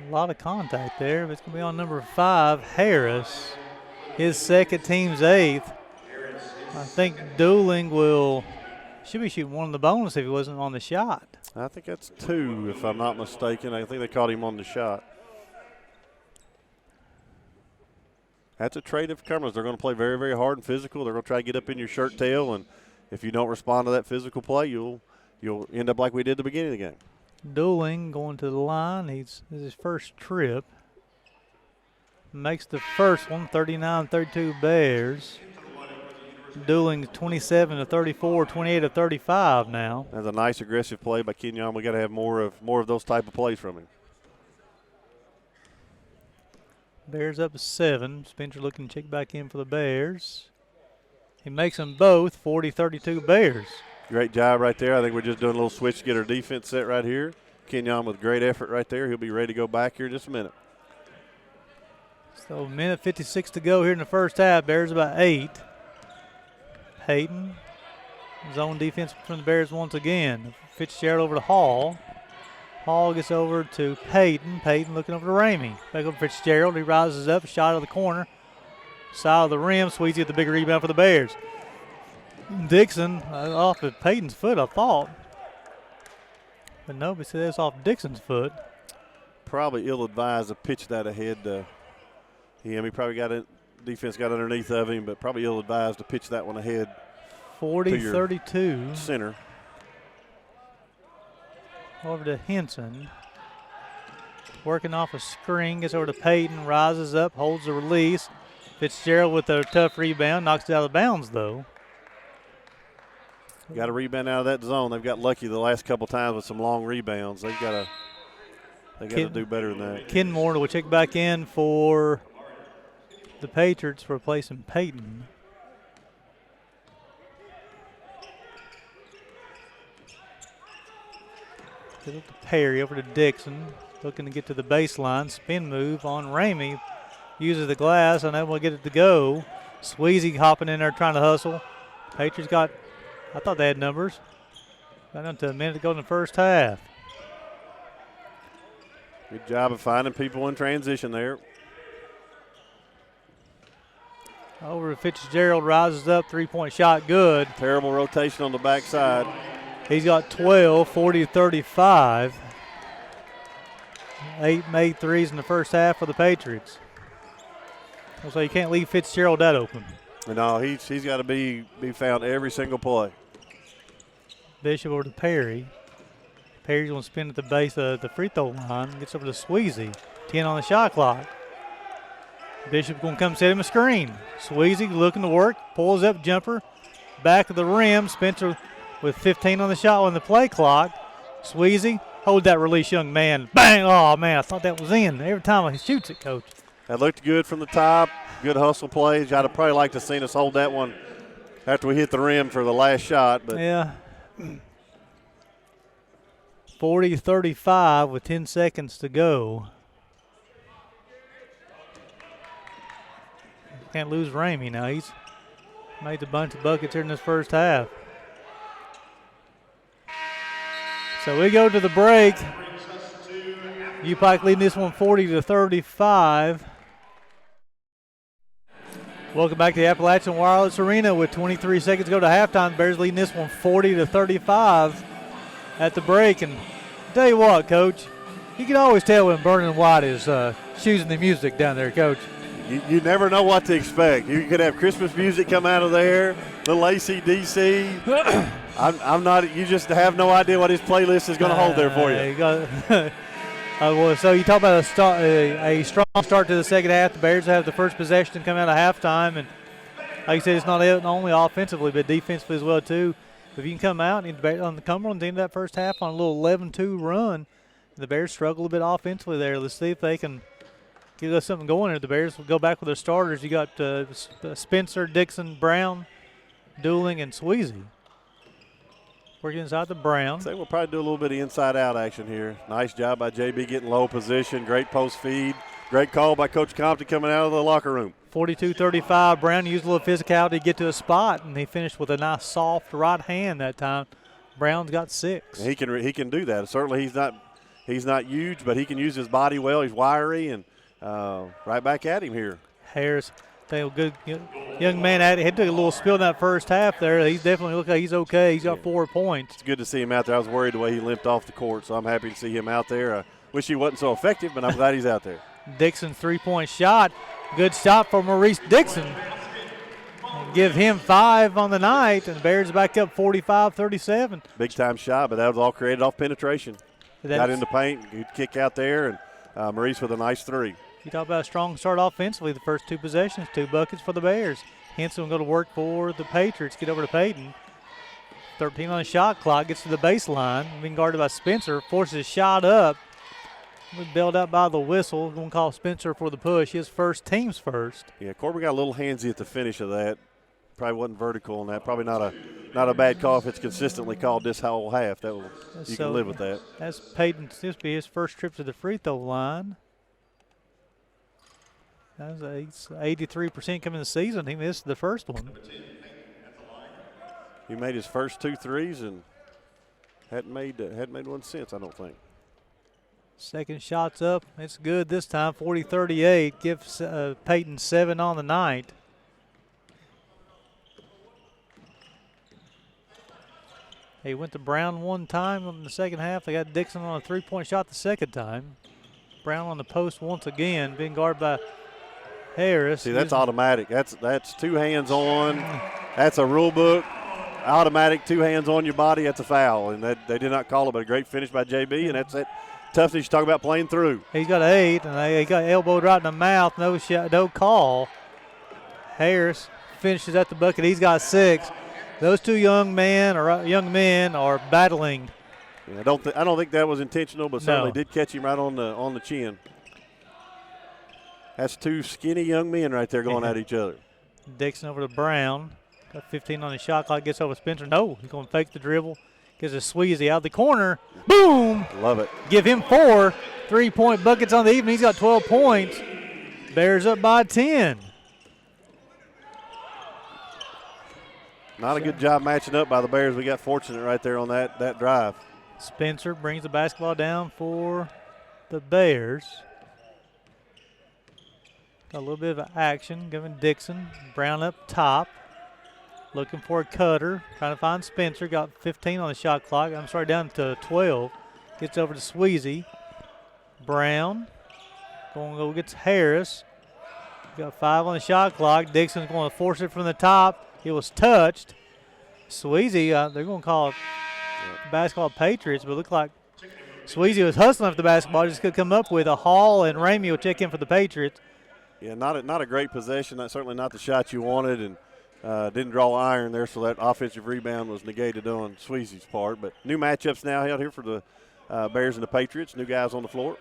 A lot of contact there. It's going to be on number 5, Harris. His second, team's 8th. I think Dooling should be shooting one on the bonus if he wasn't on the shot. I think that's 2, if I'm not mistaken. I think they caught him on the shot. That's a trade of Cumberlands. They're going to play very, very hard and physical. They're going to try to get up in your shirt tail, and if you don't respond to that physical play, you'll end up like we did at the beginning of the game. Dooling going to the line. This is his first trip. Makes the first one, 39-32 Bears. Dooling 27-34, 28-35 now. That's a nice aggressive play by Kenyon. We got to have more of those type of plays from him. Bears up 7. Spencer looking to check back in for the Bears. He makes them both 40-32 Bears. Great job right there. I think we're just doing a little switch to get our defense set right here. Kenyon with great effort right there. He'll be ready to go back here in just a minute. So 1:56 to go here in the first half. Bears about 8. Peyton, zone defense from the Bears once again. Fitzgerald over to Hall. Hall gets over to Peyton. Peyton looking over to Ramey. Back over to Fitzgerald. He rises up, shot out of the corner. Side of the rim. Sweezy at the big rebound for the Bears. Dixon off of Peyton's foot, I thought. But nobody said that's off Dixon's foot. Probably ill-advised to pitch that ahead to him. He probably got it. Defense got underneath of him, but probably ill-advised to pitch that one ahead. 40-32. Center. Over to Henson. Working off a screen, gets over to Peyton, rises up, holds the release. Fitzgerald with a tough rebound, knocks it out of bounds though. Got a rebound out of that zone. They've got lucky the last couple times with some long rebounds. They got to do better than that. Kenmore will check back in for the Patriots, replacing Peyton. Get up to Perry, over to Dixon. Looking to get to the baseline. Spin move on Ramey. Uses the glass, unable to get it to go. Sweezy hopping in there trying to hustle. Patriots got, I thought they had numbers. Got down to a minute to go in the first half. Good job of finding people in transition there. Over to Fitzgerald, rises up, three-point shot, good. Terrible rotation on the backside. He's got 12, 40-35. 8 made threes in the first half for the Patriots. So you can't leave Fitzgerald that open. No, he's got to be found every single play. Bishop over to Perry. Perry's going to spin at the base of the free throw line. Gets over to Sweezy. 10 on the shot clock. Bishop going to come set him a screen. Sweezy looking to work. Pulls up jumper. Back of the rim. Spencer with 15 on the shot on the play clock. Sweezy, hold that release, young man. Bang! Oh, man, I thought that was in. Every time he shoots it, Coach. That looked good from the top. Good hustle plays. I'd have probably liked to have seen us hold that one after we hit the rim for the last shot. But yeah. 40-35 with 10 seconds to go. Can't lose Ramey now. He's made a bunch of buckets here in this first half. So we go to the break. UPIKE leading this one 40-35. Welcome back to the Appalachian Wireless Arena with 23 seconds to go to halftime. Bears leading this one 40-35 at the break. And tell you what, Coach, you can always tell when Vernon White is choosing the music down there, Coach. You never know what to expect. You could have Christmas music come out of there, little AC/DC. I'm not. You just have no idea what his playlist is going to hold there for you. Well, so you talk about a strong start to the second half. The Bears have the first possession and come out of halftime, and like you said, it's not only offensively but defensively as well too. If you can come out and on the Cumberlands end that first half on a little 11-2 run, the Bears struggle a bit offensively there. Let's see if they can get us something going here. The Bears will go back with their starters. You got Spencer, Dixon, Brown, Dooling, and Sweezy. Working inside the Brown. So we'll probably do a little bit of inside-out action here. Nice job by JB getting low position. Great post feed. Great call by Coach Compton coming out of the locker room. 42-35. Brown used a little physicality to get to a spot, and he finished with a nice soft right hand that time. Brown's got 6. He can do that. Certainly he's not huge, but he can use his body well. He's wiry, and right back at him here. Harris, good young man. He took a little spill in that first half there. He's definitely look like he's okay. He's got 4 points. It's good to see him out there. I was worried the way he limped off the court, so I'm happy to see him out there. I wish he wasn't so effective, but I'm glad he's out there. Dixon 3-point shot. Good shot for Maurice Dixon. Give him 5 on the night, and Bears back up 45-37. Big time shot, but that was all created off penetration. Got in the paint, good kick out there, and Maurice with a nice 3. You talk about a strong start offensively. The first 2 possessions, 2 buckets for the Bears. Henson will go to work for the Patriots. Get over to Payton. 13 on the shot clock. Gets to the baseline. Being guarded by Spencer. Forces a shot up. Bailed out by the whistle. Going to call Spencer for the push. His first, team's first. Yeah, Corbin got a little handsy at the finish of that. Probably wasn't vertical on that. Probably not a bad call if it's consistently called this whole half. You can live with that. That's Payton. This will be his first trip to the free throw line. He's 83% coming the season. He missed the first one. He made his first 2 threes and hadn't made one since, I don't think. Second shot's up. It's good this time. 40-38. Gives Payton 7 on the night. He went to Brown one time in the second half. They got Dixon on a 3-point shot the second time. Brown on the post once again, being guarded by Harris. See, that's automatic. That's 2 hands on. That's a rule book. Automatic 2 hands on your body. That's a foul, and they did not call it, but a great finish by JB, and that's it. Toughness you talk about playing through. He's got 8, and he got elbowed right in the mouth. No shot, no call. Harris finishes at the bucket. He's got 6. Those 2 young men are battling. Yeah, I don't think that was intentional, but certainly did catch him right on the chin. That's 2 skinny young men right there going at each other. Dixon over to Brown. Got 15 on the shot clock. Gets over Spencer. No, he's going to fake the dribble. Gives a Sweezy out of the corner. Boom! Love it. Give him 4 3-point buckets on the evening. He's got 12 points. Bears up by 10. Not a good job matching up by the Bears. We got fortunate right there on that drive. Spencer brings the basketball down for the Bears. Got a little bit of action. Giving Dixon. Brown up top. Looking for a cutter. Trying to find Spencer. Got 15 on the shot clock. I'm sorry, down to 12. Gets over to Sweezy. Brown going to go gets Harris. Got 5 on the shot clock. Dixon's going to force it from the top. It was touched. Sweezy, they're going to call it basketball Patriots, but it looked like Sweezy was hustling after the basketball. Just could come up with a Hall, and Ramey will check in for the Patriots. Yeah, not a great possession. That's certainly not the shot you wanted, and didn't draw iron there, so that offensive rebound was negated on Sweezy's part. But new matchups now out here for the Bears and the Patriots. New guys on the floor.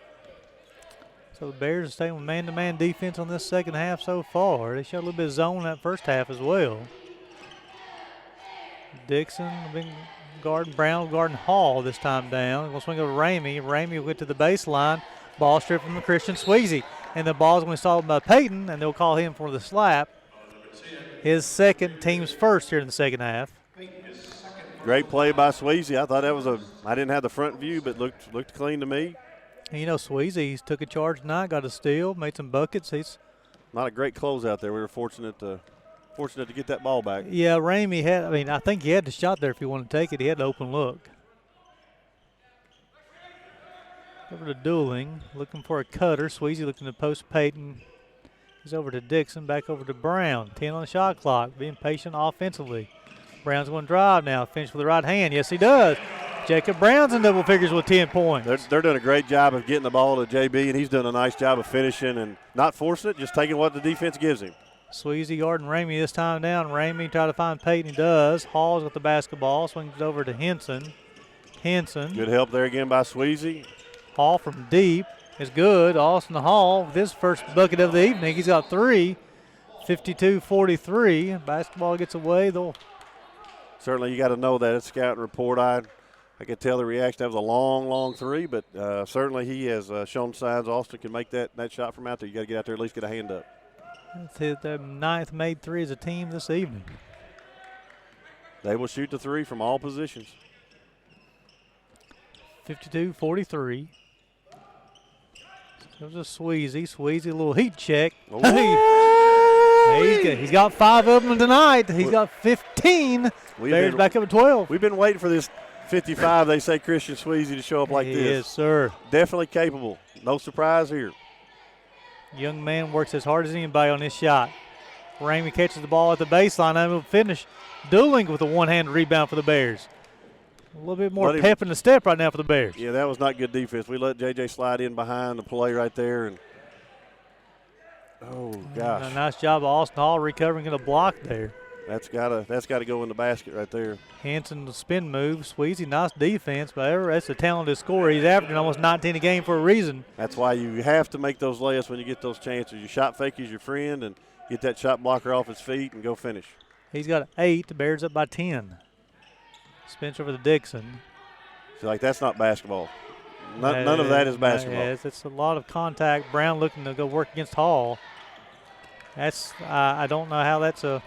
So the Bears are staying with man-to-man defense on this second half so far. They showed a little bit of zone in that first half as well. Dixon been guarding Brown, guarding Hall this time down. Going to swing over Ramey. Ramey will get to the baseline. Ball stripped from Christian Sweezy. And the ball's going to be stolen by Peyton, and they'll call him for the slap. His second, team's first here in the second half. Great play by Sweezy. I thought that was I didn't have the front view, but looked clean to me. And you know, Sweezy took a charge tonight, got a steal, made some buckets. He's not a great closeout there. We were fortunate to get that ball back. Yeah, Ramey had. I think he had the shot there if he wanted to take it. He had an open look. Over to Dooling, looking for a cutter. Sweezy looking to post Peyton. He's over to Dixon, back over to Brown. 10 on the shot clock, being patient offensively. Brown's going to drive now, finish with the right hand. Yes, he does. Jacob Brown's in double figures with 10 points. They're doing a great job of getting the ball to JB, and he's doing a nice job of finishing and not forcing it, just taking what the defense gives him. Sweezy guarding Ramey this time down. Ramey try to find Peyton. He does. Hall's got the basketball. Swings it over to Henson. Good help there again by Sweezy. Hall from deep is good. Austin Hall with his first bucket of the evening. He's got 3. 52-43. Basketball gets away. Certainly you got to know that. It's scouting report. I could tell the reaction. That was a long, long 3, but certainly he has shown signs Austin can make that shot from out there. You got to get out there, at least get a hand up. That's their 9th made 3 as a team this evening. They will shoot the 3 from all positions. 52-43. There's a Sweezy. Sweezy, a little heat check. He's got 5 of them tonight. He's got 15. Bears back up at 12. We've been waiting for this 55, they say, Christian Sweezy to show up like this. Yes, sir. Definitely capable. No surprise here. Young man works as hard as anybody on this shot. Ramey catches the ball at the baseline. I'm going to finish. Dooling with a one-hand rebound for the Bears. A little bit more pep in the step right now for the Bears. Yeah, that was not good defense. We let J.J. slide in behind the play right there. And oh, gosh. A nice job of Austin Hall recovering in a block there. That's gotta go in the basket right there. Hanson, the spin move. Sweezy, nice defense. But that's a talented scorer. He's averaging almost 19 a game for a reason. That's why you have to make those layups when you get those chances. Your shot fake is your friend, and get that shot blocker off his feet and go finish. He's got 8. The Bears up by 10. Spencer over to Dixon. So, that's not basketball. None of that is basketball. Yeah, it's a lot of contact. Brown looking to go work against Hall. I don't know how that's a.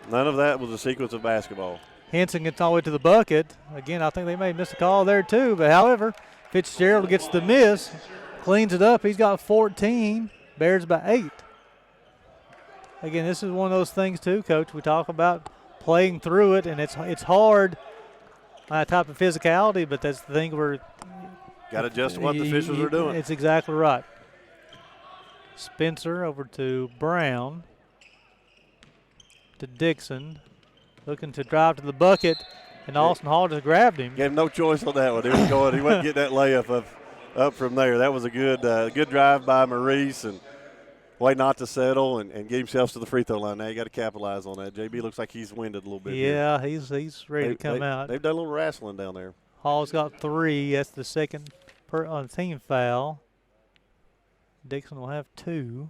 None of that was a sequence of basketball. Henson gets all the way to the bucket. Again, I think they may have missed a call there too. But however, Fitzgerald gets the miss, cleans it up. He's got 14. Bears by 8. Again, this is one of those things too, Coach. We talk about playing through it, and it's hard. That type of physicality, but that's the thing where got to adjust what the officials are doing. It's exactly right. Spencer over to Brown. To Dixon, looking to drive to the bucket, and Austin Hall just grabbed him. Gave him no choice on that one. He was going. He wouldn't get that layup up from there. That was a good drive by Maurice, and way not to settle and get himself to the free throw line. Now you got to capitalize on that. JB looks like he's winded a little bit. Yeah, he's ready to come out. They've done a little wrestling down there. Hall's got 3. That's the second on team foul. Dixon will have 2.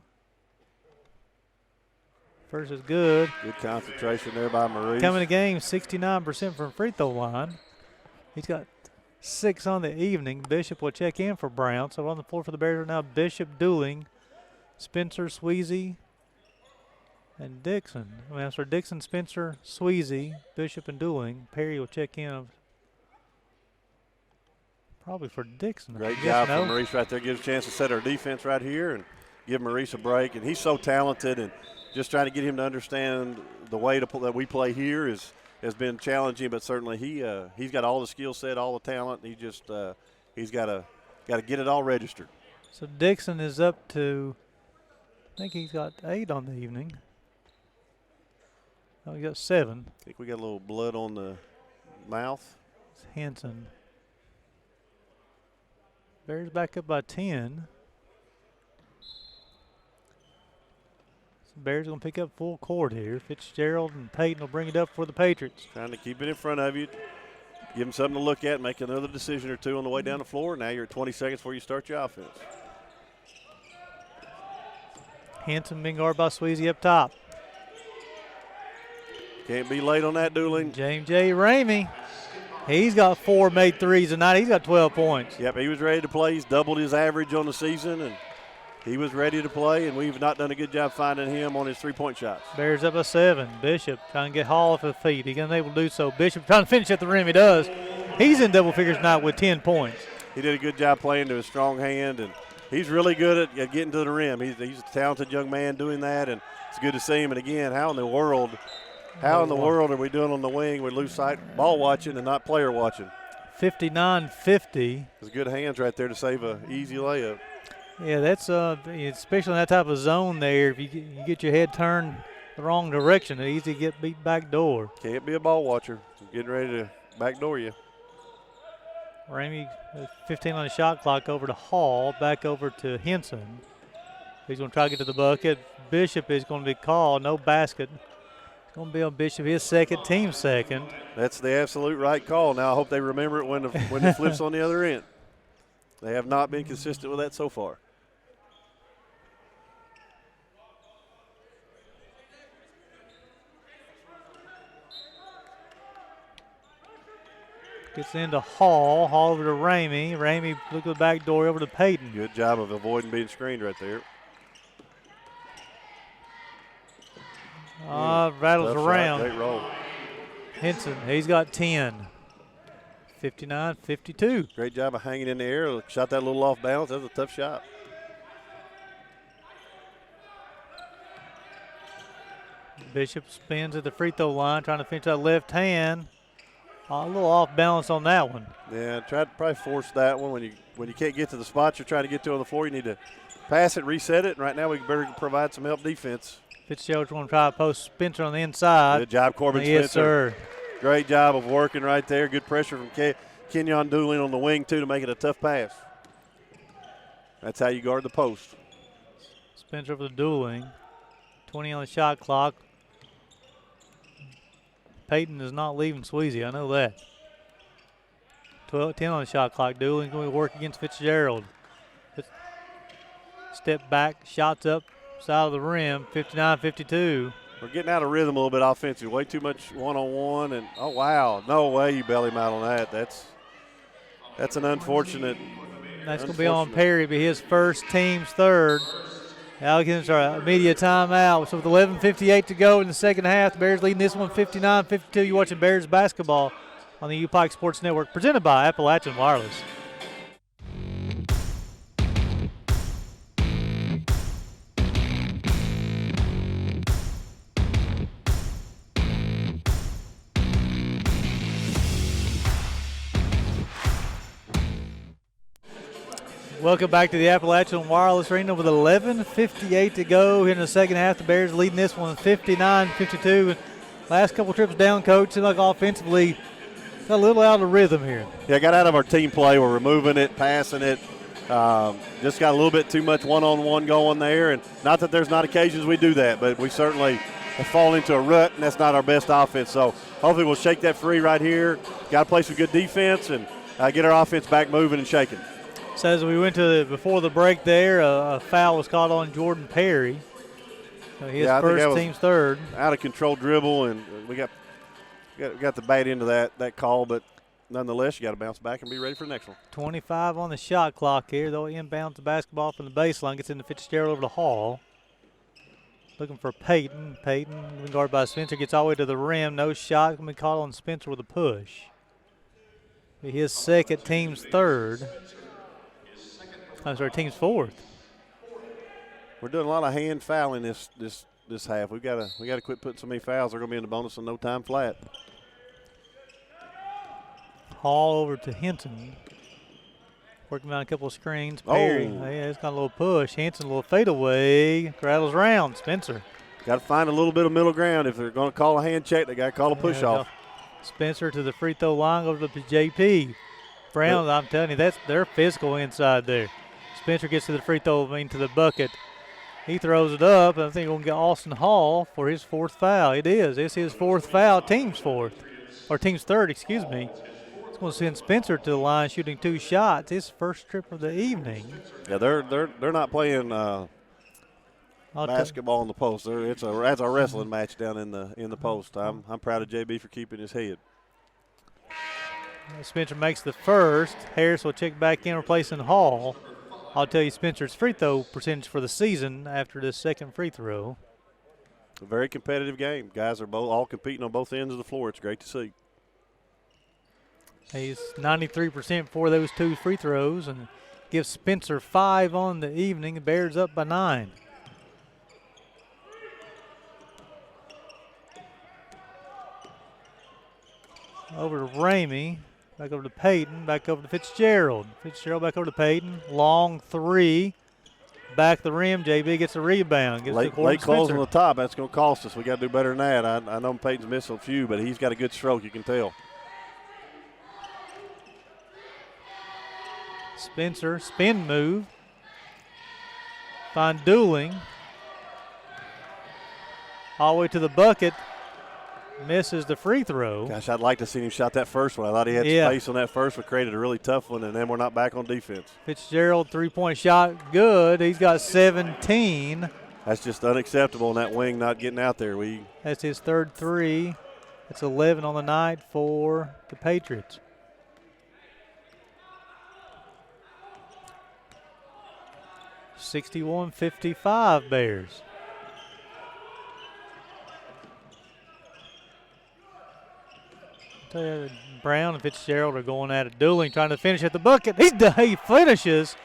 First is good. Good concentration there by Maurice. Coming to game, 69% from free throw line. He's got 6 on the evening. Bishop will check in for Brown. So on the floor for the Bears right now, Bishop, Dooling, Spencer, Sweezy, and Dixon. That's for Dixon, Spencer, Sweezy, Bishop, and Dooling. Perry will check in. Probably for Dixon. Great job from Maurice right there. Gives a chance to set our defense right here and give Maurice a break. And he's so talented, and just trying to get him to understand the way that we play here has been challenging, but certainly he's got all the skill set, all the talent. He's got to Got to get it all registered. So Dixon is up to, I think he's got 8 on the evening. Oh, he got 7. I think we got a little blood on the mouth. It's Henson. Bears back up by 10. Bears going to pick up full court here. Fitzgerald and Payton will bring it up for the Patriots. Trying to keep it in front of you. Give them something to look at, make another decision or two on the way down the floor. Now you're at 20 seconds before you start your offense. Henson being guarded by Sweezy up top. Can't be late on that, Dueling. James J. Ramey. He's got 4 made threes tonight. He's got 12 points. Yep, he was ready to play. He's doubled his average on the season, and he was ready to play, and we've not done a good job finding him on his three-point shots. Bears up by 7. Bishop trying to get Hall off his feet. He's unable to do so. Bishop trying to finish at the rim. He does. He's in double figures tonight with 10 points. He did a good job playing to his strong hand, and he's really good at getting to the rim. He's a talented young man doing that, and it's good to see him. And, again, how in the world are we doing on the wing? We lose sight ball watching and not player watching. 59-50. It's good hands right there to save an easy layup. Yeah, that's especially in that type of zone there. If you get your head turned the wrong direction, it's easy to get beat back door. Can't be a ball watcher. Getting ready to backdoor you. Ramey, 15 on the shot clock, over to Hall, back over to Henson. He's going to try to get to the bucket. Bishop is going to be called. No basket. It's going to be on Bishop, his second, team second. That's the absolute right call. Now I hope they remember it when it flips on the other end. They have not been consistent with that so far. Gets into Hall. Hall over to Ramey. Ramey look at the back door over to Payton. Good job of avoiding being screened right there. Rattles Tough around. Shot, great roll. Henson, he's got 10. 59-52. Great job of hanging in the air. Shot that a little off balance. That was a tough shot. Bishop spins at the free throw line, trying to finish that left hand. A little off balance on that one. Yeah, try to probably force that one when you can't get to the spots you're trying to get to on the floor. You need to pass it, reset it, and right now we better provide some help defense. Fitzgerald's going to try to post Spencer on the inside. Good job, Corbin Spencer. Yes, sir. Great job of working right there. Good pressure from Kenyon Doolin on the wing, too, to make it a tough pass. That's how you guard the post. Spencer for the dueling. 20 on the shot clock. Payton is not leaving Sweezy. I know that. 10 on the shot clock. Dooling's going to work against Fitzgerald. Step back, shots up, side of the rim, 59-52. We're getting out of rhythm a little bit offensively. Way too much one-on-one. And, oh, wow. No way you belly him out on that. That's an unfortunate. That's going to be on Perry, be his first, team's third. Alligators are immediate timeout. So with 11:58 to go in the second half, the Bears leading this one 59-52. You're watching Bears basketball on the UPIKE Sports Network, presented by Appalachian Wireless. Welcome back to the Appalachian Wireless Arena with 11:58 to go here in the second half. The Bears leading this one 59-52. Last couple trips down, Coach, seemed like offensively got a little out of rhythm here. Yeah, got out of our team play. We're removing it, passing it. Just got a little bit too much one-on-one going there. And not that there's not occasions we do that, but we certainly have fallen into a rut, and that's not our best offense. So hopefully we'll shake that free right here. Got to play some good defense and get our offense back moving and shaking. Says we went to before the break there, a foul was caught on Jordan Perry. His first, team's third. Out of control dribble, and we got the bait into that call, but nonetheless, you got to bounce back and be ready for the next one. 25 on the shot clock here. Though inbounds the basketball from the baseline, gets into Fitzgerald over to Hall. Looking for Payton. Payton, guarded by Spencer, gets all the way to the rim. No shot. Going to be caught on Spencer with a push. His second, team's third. I'm sorry, team's fourth. We're doing a lot of hand fouling this half. We got to quit putting so many fouls. They're going to be in the bonus in no time flat. Hall over to Hinton. Working on a couple of screens. Oh. Perry, yeah, it's got a little push. Hanson, a little fadeaway. Rattles around. Spencer. Got to find a little bit of middle ground. If they're going to call a hand check, they got to call a push off. Spencer to the free throw line, over to JP. Brown, I'm telling you, they're physical inside there. Spencer gets to the free throw, to the bucket. He throws it up, and I think we're going to get Austin Hall for his 4th foul. It is. It's his 4th foul, team's 4th. Or team's 3rd, excuse me. It's going to send Spencer to the line shooting 2 shots. His first trip of the evening. Yeah, they're not playing basketball in the post. That's a wrestling match down in the post. I'm proud of JB for keeping his head. Spencer makes the first. Harris will check back in, replacing Hall. I'll tell you Spencer's free throw percentage for the season after this second free throw. A very competitive game. Guys are all competing on both ends of the floor. It's great to see. He's 93% for those 2 free throws and gives Spencer 5 on the evening. The Bears up by 9. Over to Ramey. Back over to Payton. Back over to Fitzgerald. Fitzgerald back over to Payton. Long 3. Back the rim. JB gets a rebound. Late close on the top. That's going to cost us. We got to do better than that. I know Payton's missed a few, but he's got a good stroke. You can tell. Spencer, spin move. Find Dooling. All the way to the bucket. Misses the free throw. Gosh, I'd like to see him shot that first one. I thought he had space on that first one, created a really tough one, and then we're not back on defense. Fitzgerald, 3-point shot, good. He's got 17. That's just unacceptable in that wing not getting out there. That's his 3rd 3. It's 11 on the night for the Patriots. (61-55) Bears. Brown and Fitzgerald are going at it. Dooling trying to finish at the bucket. He finishes.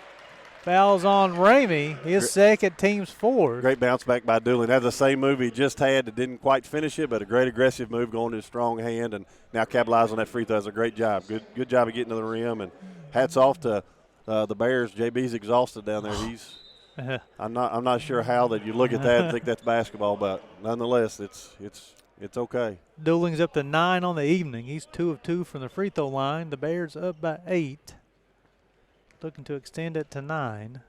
Fouls on Ramey. His second, team's 4. Great bounce back by Dooling. That's the same move he just had that didn't quite finish it, but a great aggressive move going to his strong hand, and now capitalize on that free throw. That's a great job. Good job of getting to the rim, and hats off to the Bears. JB's exhausted down there. I'm not sure how that you look at that and think that's basketball, but nonetheless, it's okay. Dooling's up to 9 on the evening. He's 2 of 2 from the free throw line. The Bears up by 8. Looking to extend it to 9.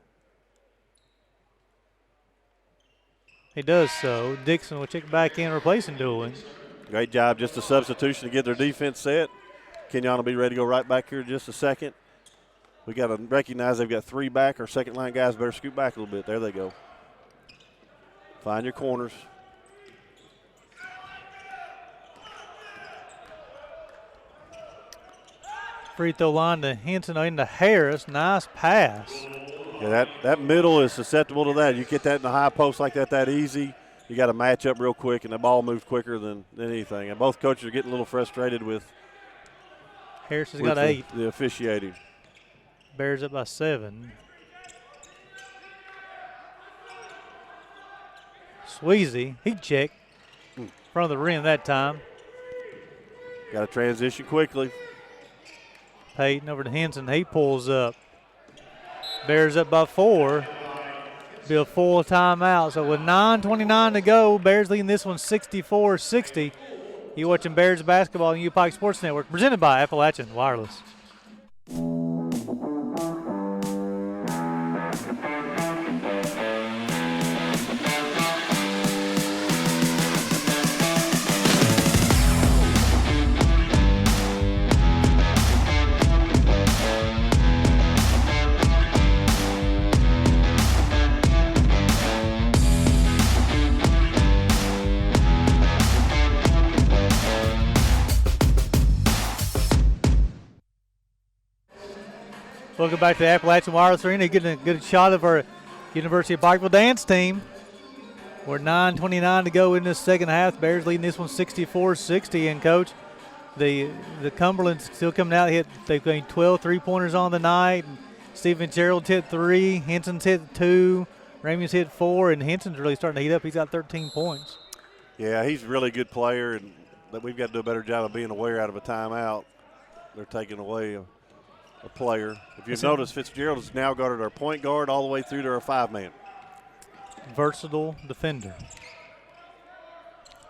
He does so. Dixon will check back in, replacing Dooling. Great job. Just a substitution to get their defense set. Kenyon will be ready to go right back here in just a second. We got to recognize they've got 3 back. Our second line guys better scoot back a little bit. There they go. Find your corners. Free throw line to Henson into Harris. Nice pass. Yeah, that middle is susceptible to that. You get that in the high post like that easy, you got to match up real quick, and the ball moves quicker than anything. And both coaches are getting a little frustrated with Harris has got 8. The officiating. Bears up by 7. Sweezy, he checked in front of the rim that time. Got to transition quickly. Payton over to Henson. He pulls up. Bears up by 4. Be a full timeout. So with 9:29 to go, Bears leading this one 64-60. You're watching Bears basketball on UPIKE Sports Network, presented by Appalachian Wireless. Welcome back to the Appalachian Wireless Arena. Getting a good shot of our University of Pikeville dance team. We're 9:29 to go in this second half. Bears leading this one 64-60. And, Coach, the Cumberlands still coming out. They've got 12 three-pointers on the night. Stephen Gerald's hit 3. Henson's hit 2. Ramey's hit 4. And Henson's really starting to heat up. He's got 13 points. Yeah, he's a really good player, and we've got to do a better job of being aware out of a timeout. They're taking away a player. If you've noticed, Fitzgerald has now guarded our point guard all the way through to our 5-man. Versatile defender.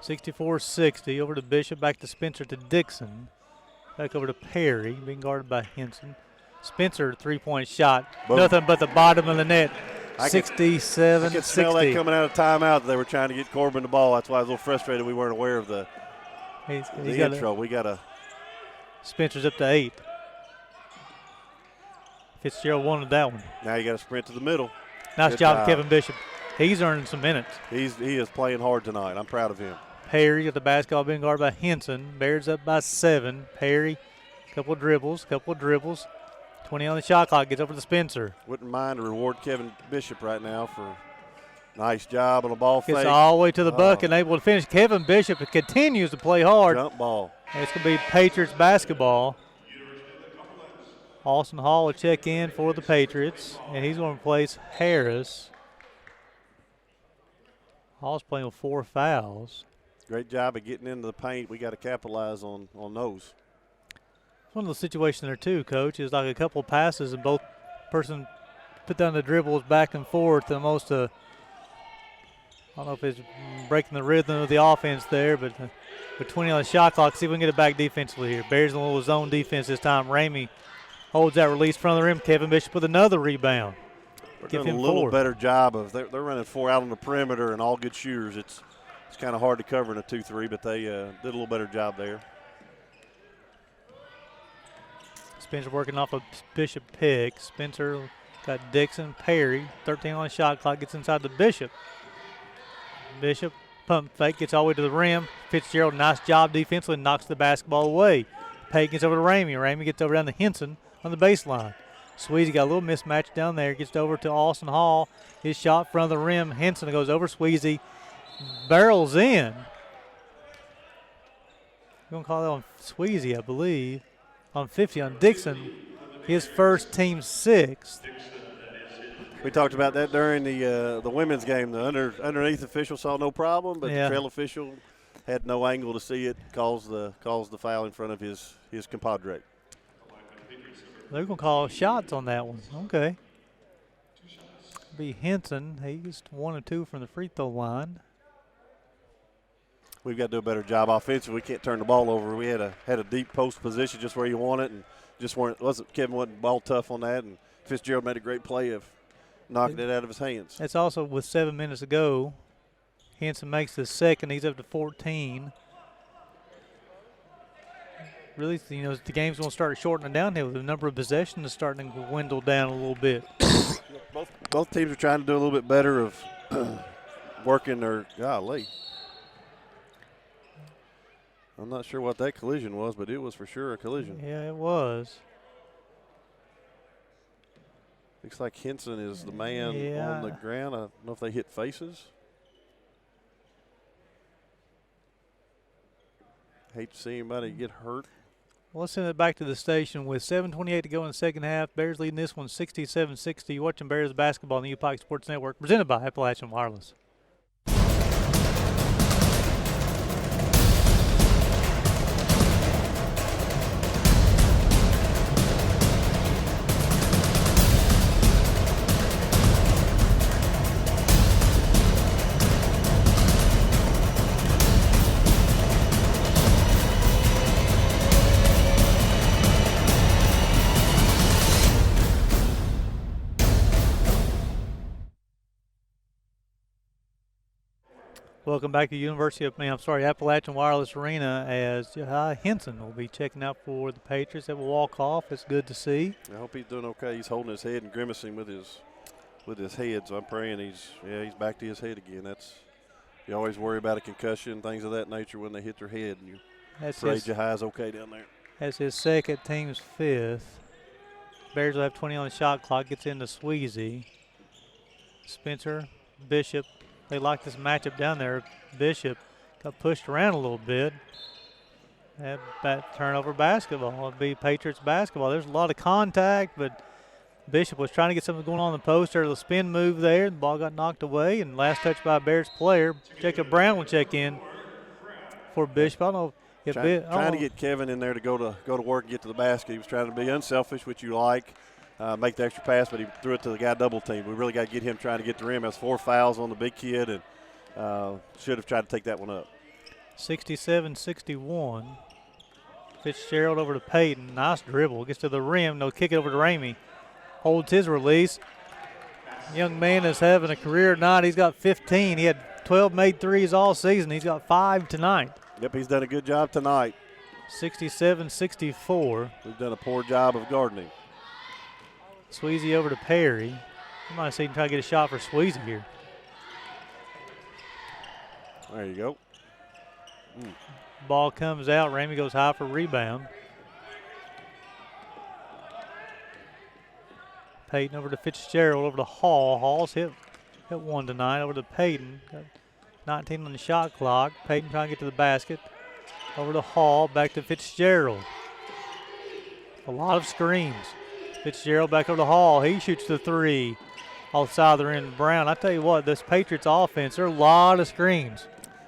64-60, over to Bishop, back to Spencer to Dixon. Back over to Perry, being guarded by Henson. Spencer, three-point shot. Boom. Nothing but the bottom of the net. 67-60. I could smell that coming out of timeout. They were trying to get Corbin the ball. That's why I was a little frustrated we weren't aware of the intro. We got to. Spencer's up to 8. Fitzgerald wanted that one. Now you got to sprint to the middle. Nice job, Kevin Bishop. He's earning some minutes. He is playing hard tonight. I'm proud of him. Perry got the basketball, being guarded by Henson. Bears up by 7. Perry, couple of dribbles. 20 on the shot clock, gets over to Spencer. Wouldn't mind to reward Kevin Bishop right now for nice job on the ball fake. Gets all the way to the bucket and able to finish. Kevin Bishop continues to play hard. Jump ball. And it's going to be Patriots basketball. Austin Hall will check in for the Patriots, and he's going to replace Harris. Hall's playing with 4 fouls. Great job of getting into the paint. We got to capitalize on those. One of the situations there too, Coach, is like a couple of passes and both person put down the dribbles back and forth. Almost I don't know if it's breaking the rhythm of the offense there, but with 20 on the shot clock, see if we can get it back defensively here. Bears in a little zone defense this time. Ramey holds that release from the rim. Kevin Bishop with another rebound. They're doing a little better job of they're running 4 out on the perimeter and all good shooters. It's kind of hard to cover in a 2-3, but they did a little better job there. Spencer working off a Bishop pick. Spencer got Dixon, Perry, 13 on the shot clock, gets inside the Bishop. Bishop pump fake, gets all the way to the rim. Fitzgerald, nice job defensively, knocks the basketball away. Payne gets over to Ramey. Ramey gets over down to Henson on the baseline. Sweezy got a little mismatch down there, gets over to Austin Hall. His shot front of the rim. Henson goes over Sweezy, barrels in. We're going to call that on Sweezy, I believe. On 50 on Dixon, his first, team 6th. We talked about that during the women's game. The underneath official saw no problem, but the trail official had no angle to see it. Calls the foul in front of his compadre. They're going to call shots on that one. Okay. Be Henson. He's 1 of 2 from the free throw line. We've got to do a better job offensively. We can't turn the ball over. We had a deep post position just where you want it, and Kevin wasn't ball tough on that, and Fitzgerald made a great play of knocking it out of his hands. That's also with 7 minutes to go. Henson makes the second. He's up to 14. Really, the game's going to start shortening down here. The number of possessions is starting to dwindle down a little bit. Both teams are trying to do a little bit better of working their golly. I'm not sure what that collision was, but it was for sure a collision. Yeah, it was. Looks like Henson is the man on the ground. I don't know if they hit faces. Hate to see anybody get hurt. Well, let's send it back to the station with 7:28 to go in the second half. Bears leading this one 67-60. You're watching Bears basketball on the UPIKE Sports Network, presented by Appalachian Wireless. Welcome back to Appalachian Wireless Arena as Henson will be checking out for the Patriots. That will walk off. It's good to see. I hope he's doing okay. He's holding his head and grimacing with his head, so I'm praying he's back to his head again. You always worry about a concussion, things of that nature when they hit their head, and you pray Jahai's okay down there. That's his second, team's 5th. Bears will have 20 on the shot clock. Gets into Sweezy. Spencer, Bishop. They like this matchup down there. Bishop got pushed around a little bit. That turnover basketball. It'll be Patriots basketball. There's a lot of contact, but Bishop was trying to get something going on the post. There's a spin move there. The ball got knocked away, and last touch by a Bears player. Jacob Brown will check in for Bishop. I don't know Trying to get Kevin in there to go to work and get to the basket. He was trying to be unselfish, which you like, make the extra pass, but he threw it to the guy double team. We really got to get him trying to get the rim. Has 4 fouls on the big kid, and should have tried to take that one up. 67-61. Fitzgerald over to Payton. Nice dribble. Gets to the rim. No, kick it over to Ramey. Holds his release. Young man is having a career night. He's got 15. He had 12 made threes all season. He's got 5 tonight. Yep, he's done a good job tonight. 67-64. We've done a poor job of guarding him. Sweezy over to Perry. You might see him try to get a shot for Sweezy here. There you go. Ball comes out. Ramey goes high for rebound. Payton over to Fitzgerald, over to Hall. Hall's hit one tonight. Over to Payton. Got 19 on the shot clock. Payton trying to get to the basket. Over to Hall, back to Fitzgerald. A lot of screens. Fitzgerald back over to Hall. He shoots the three. Outside the rim, Brown. I tell you what, this Patriots offense, there are a lot of screens.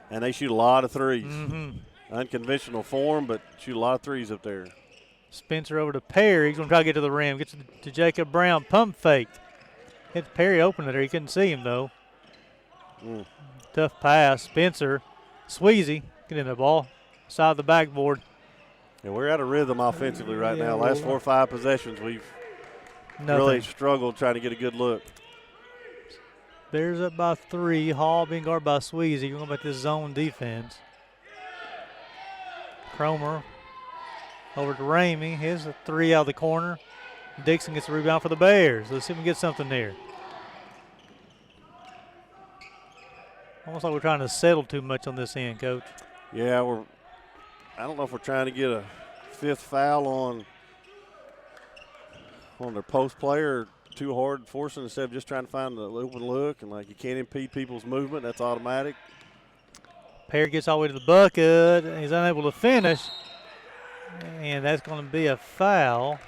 And they shoot a lot of threes. Mm-hmm. Unconventional form, but shoot a lot of threes up there. Spencer over to Perry. He's going to try to get to the rim. Gets to Jacob Brown. Pump fake. Hit Perry open there. He couldn't see him, though. Tough pass. Spencer. Sweezy. Get in the ball. Side the backboard. Yeah, we're out of rhythm offensively right now. Last 4 or 5 possessions, we've really struggled trying to get a good look. Bears up by 3. Hall being guarded by Sweezy. Going back to this zone defense. Cromer over to Ramey. Here's a 3 out of the corner. Dixon gets the rebound for the Bears. Let's see if we can get something there. Almost like we're trying to settle too much on this end, Coach. Yeah, I don't know if we're trying to get a 5th foul on their post player, too hard forcing instead of just trying to find the open look, and like you can't impede people's movement. That's automatic. Perry gets all the way to the bucket. He's unable to finish, and that's going to be a foul.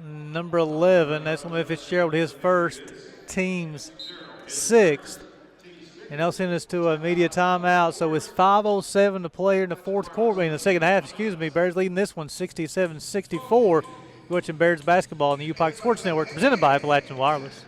Number 11, that's going to be Fitzgerald, his first, team's 6th. And they'll send us to a media timeout. So it's 5:07 to play in the fourth quarter, in the second half, Bears leading this one 67-64. You're watching Bears basketball on the UPIKE Sports Network, presented by Appalachian Wireless.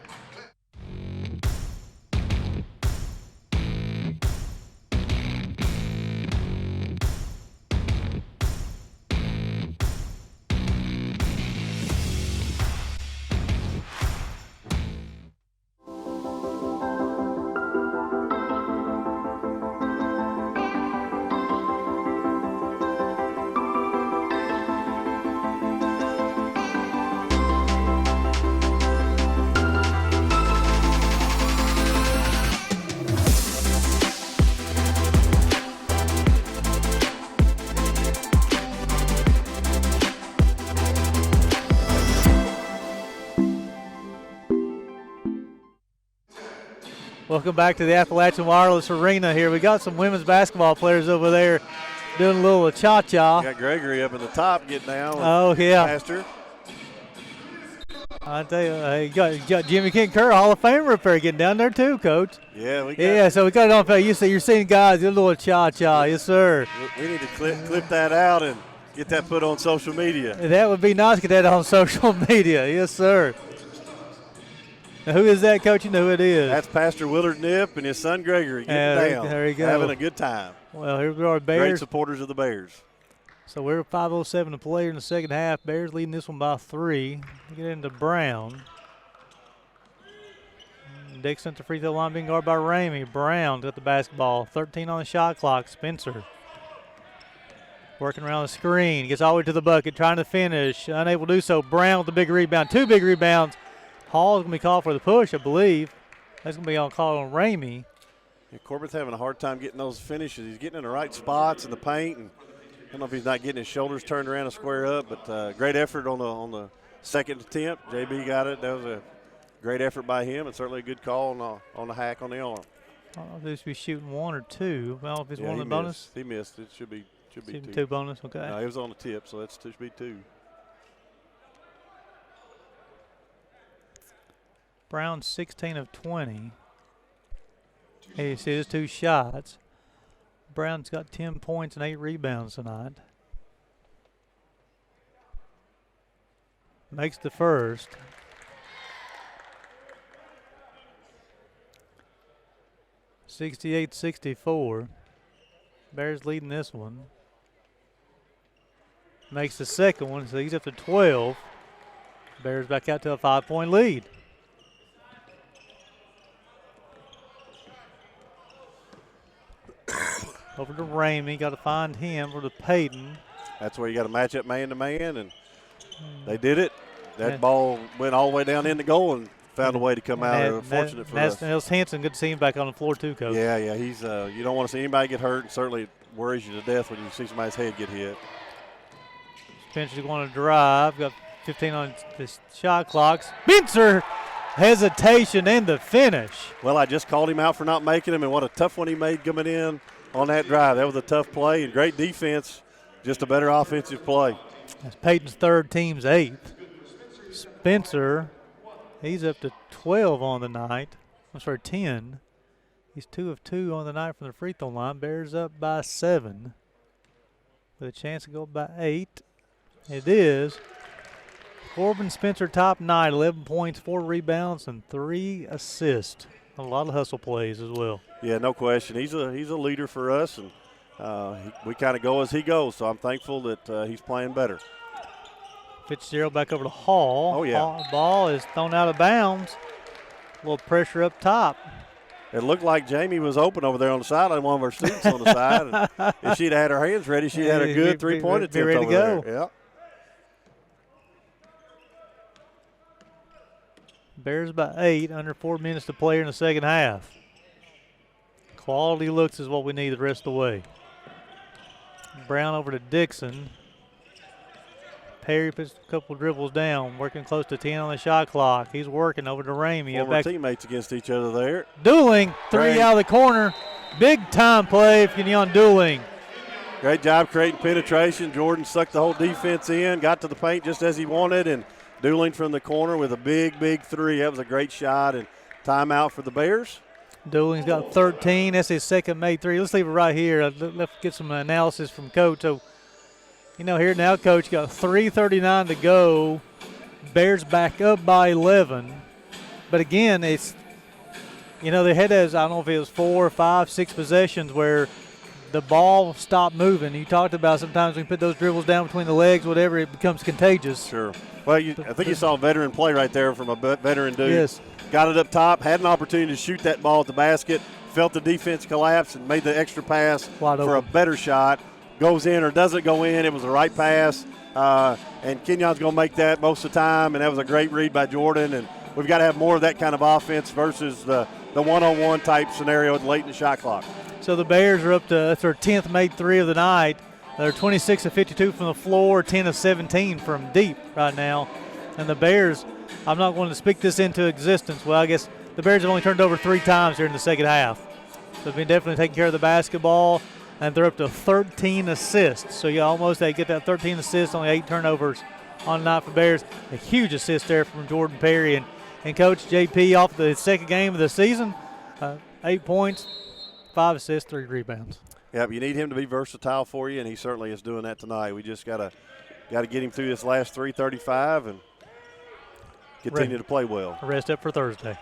Welcome back to the Appalachian Wireless Arena here. We got some women's basketball players over there doing a little cha-cha. Got Gregory up in the top getting down. Oh, yeah. Faster. I tell you, you got Jimmy King Kerr, Hall of Famer up there, getting down there too, Coach. Yeah, so we got it on film. You're seeing guys do a little cha-cha. Yes, sir. We need to clip that out and get that put on social media. That would be nice to get that on social media. Yes, sir. Now, who is that, Coach? You know who it is. That's Pastor Willard Nip and his son Gregory getting down. There you go. Having a good time. Well, here we are, Bears. Great supporters of the Bears. So we're 5:07 to play in the second half. Bears leading this one by 3. We get into Brown. Dixon at the free throw line being guarded by Ramey. Brown got the basketball. 13 on the shot clock. Spencer working around the screen. Gets all the way to the bucket, trying to finish. Unable to do so. Brown with the big rebound. 2 big rebounds. Hall's going to be called for the push, I believe. That's going to be on call on Ramey. Yeah, Corbin's having a hard time getting those finishes. He's getting in the right spots in the paint, and I don't know if he's not getting his shoulders turned around to square up, but great effort on the second attempt. JB got it. That was a great effort by him, and certainly a good call on the hack on the arm. I don't know if this be shooting 1 or 2. Well, if it's one of the bonus. He missed. It should be 2. 2 bonus, okay. No, it was on the tip, so that should be 2. Brown 16 of 20. Hey, you see his 2 shots. Brown's got 10 points and 8 rebounds tonight. Makes the first. (68-64). Bears leading this one. Makes the second one, so he's up to 12. Bears back out to a 5-point lead. Over to Ramey, got to find him for the Payton. That's where you got to match up man to man, and they did it. That ball went all the way down in the goal and found a way to come out. Fortunate for us. Nels Hansen, good to see him back on the floor too, Coach. Yeah, he's. You don't want to see anybody get hurt, and certainly it worries you to death when you see somebody's head get hit. Spencer's going to drive. Got 15 on the shot clocks. Spencer, hesitation and the finish. Well, I just called him out for not making him, and what a tough one he made coming in on that drive. That was a tough play and great defense. Just a better offensive play. That's Peyton's 3rd, team's 8th. Spencer, he's up to 12 on the night. I'm sorry, 10. He's 2 of 2 on the night from the free throw line. Bears up by 7 with a chance to go by 8. It is. Corbin Spencer top night, 11 points, 4 rebounds, and 3 assists. A lot of hustle plays as well. Yeah, no question. He's a leader for us, and we kind of go as he goes. So I'm thankful that he's playing better. Fitzgerald back over to Hall. Oh, yeah. Ball is thrown out of bounds. A little pressure up top. It looked like Jamie was open over there on the sideline, one of our students on the side. And if she'd had her hands ready, she'd had a good three-point attempt ready over to go. there. Yeah. Bears by 8, under 4 minutes to play in the second half. Quality looks is what we need the rest of the way. Brown over to Dixon. Perry puts a couple dribbles down, working close to 10 on the shot clock. He's working over to Ramey. Former teammates against each other there. Dueling, 3 out of the corner. Big time play for Kenyon Dueling. Great job creating penetration. Jordan sucked the whole defense in, got to the paint just as he wanted, and Dueling from the corner with a big, big 3. That was a great shot, and timeout for the Bears. Dueling's got 13. That's his second made 3. Let's leave it right here. Let's get some analysis from Coach. So, here now, Coach, got 3:39 to go. Bears back up by 11. But again, it's, they had those, I don't know if it was 4, 5, 6 possessions where the ball stopped moving. You talked about sometimes when you put those dribbles down between the legs, whatever, it becomes contagious. Sure. Well, I think you saw a veteran play right there from a veteran dude. Yes. Got it up top, had an opportunity to shoot that ball at the basket, felt the defense collapse and made the extra pass for a better shot. Goes in or doesn't go in. It was the right pass. And Kenyon's going to make that most of the time, and that was a great read by Jordan. And we've got to have more of that kind of offense versus the one-on-one type scenario late in the shot clock. So the Bears are up to, that's their 10th made 3 of the night. They're 26 of 52 from the floor, 10 of 17 from deep right now. And the Bears, I'm not going to speak this into existence. Well, I guess the Bears have only turned over 3 times here in the second half. So they've been definitely taking care of the basketball, and they're up to 13 assists. So they get that 13 assists, only 8 turnovers on the night for Bears. A huge assist there from Jordan Perry. And Coach JP off the second game of the season, 8 points, 5 assists, 3 rebounds. Yeah, you need him to be versatile for you, and he certainly is doing that tonight. We just got to get him through this last 3:35 and continue to play well. Rest up for Thursday.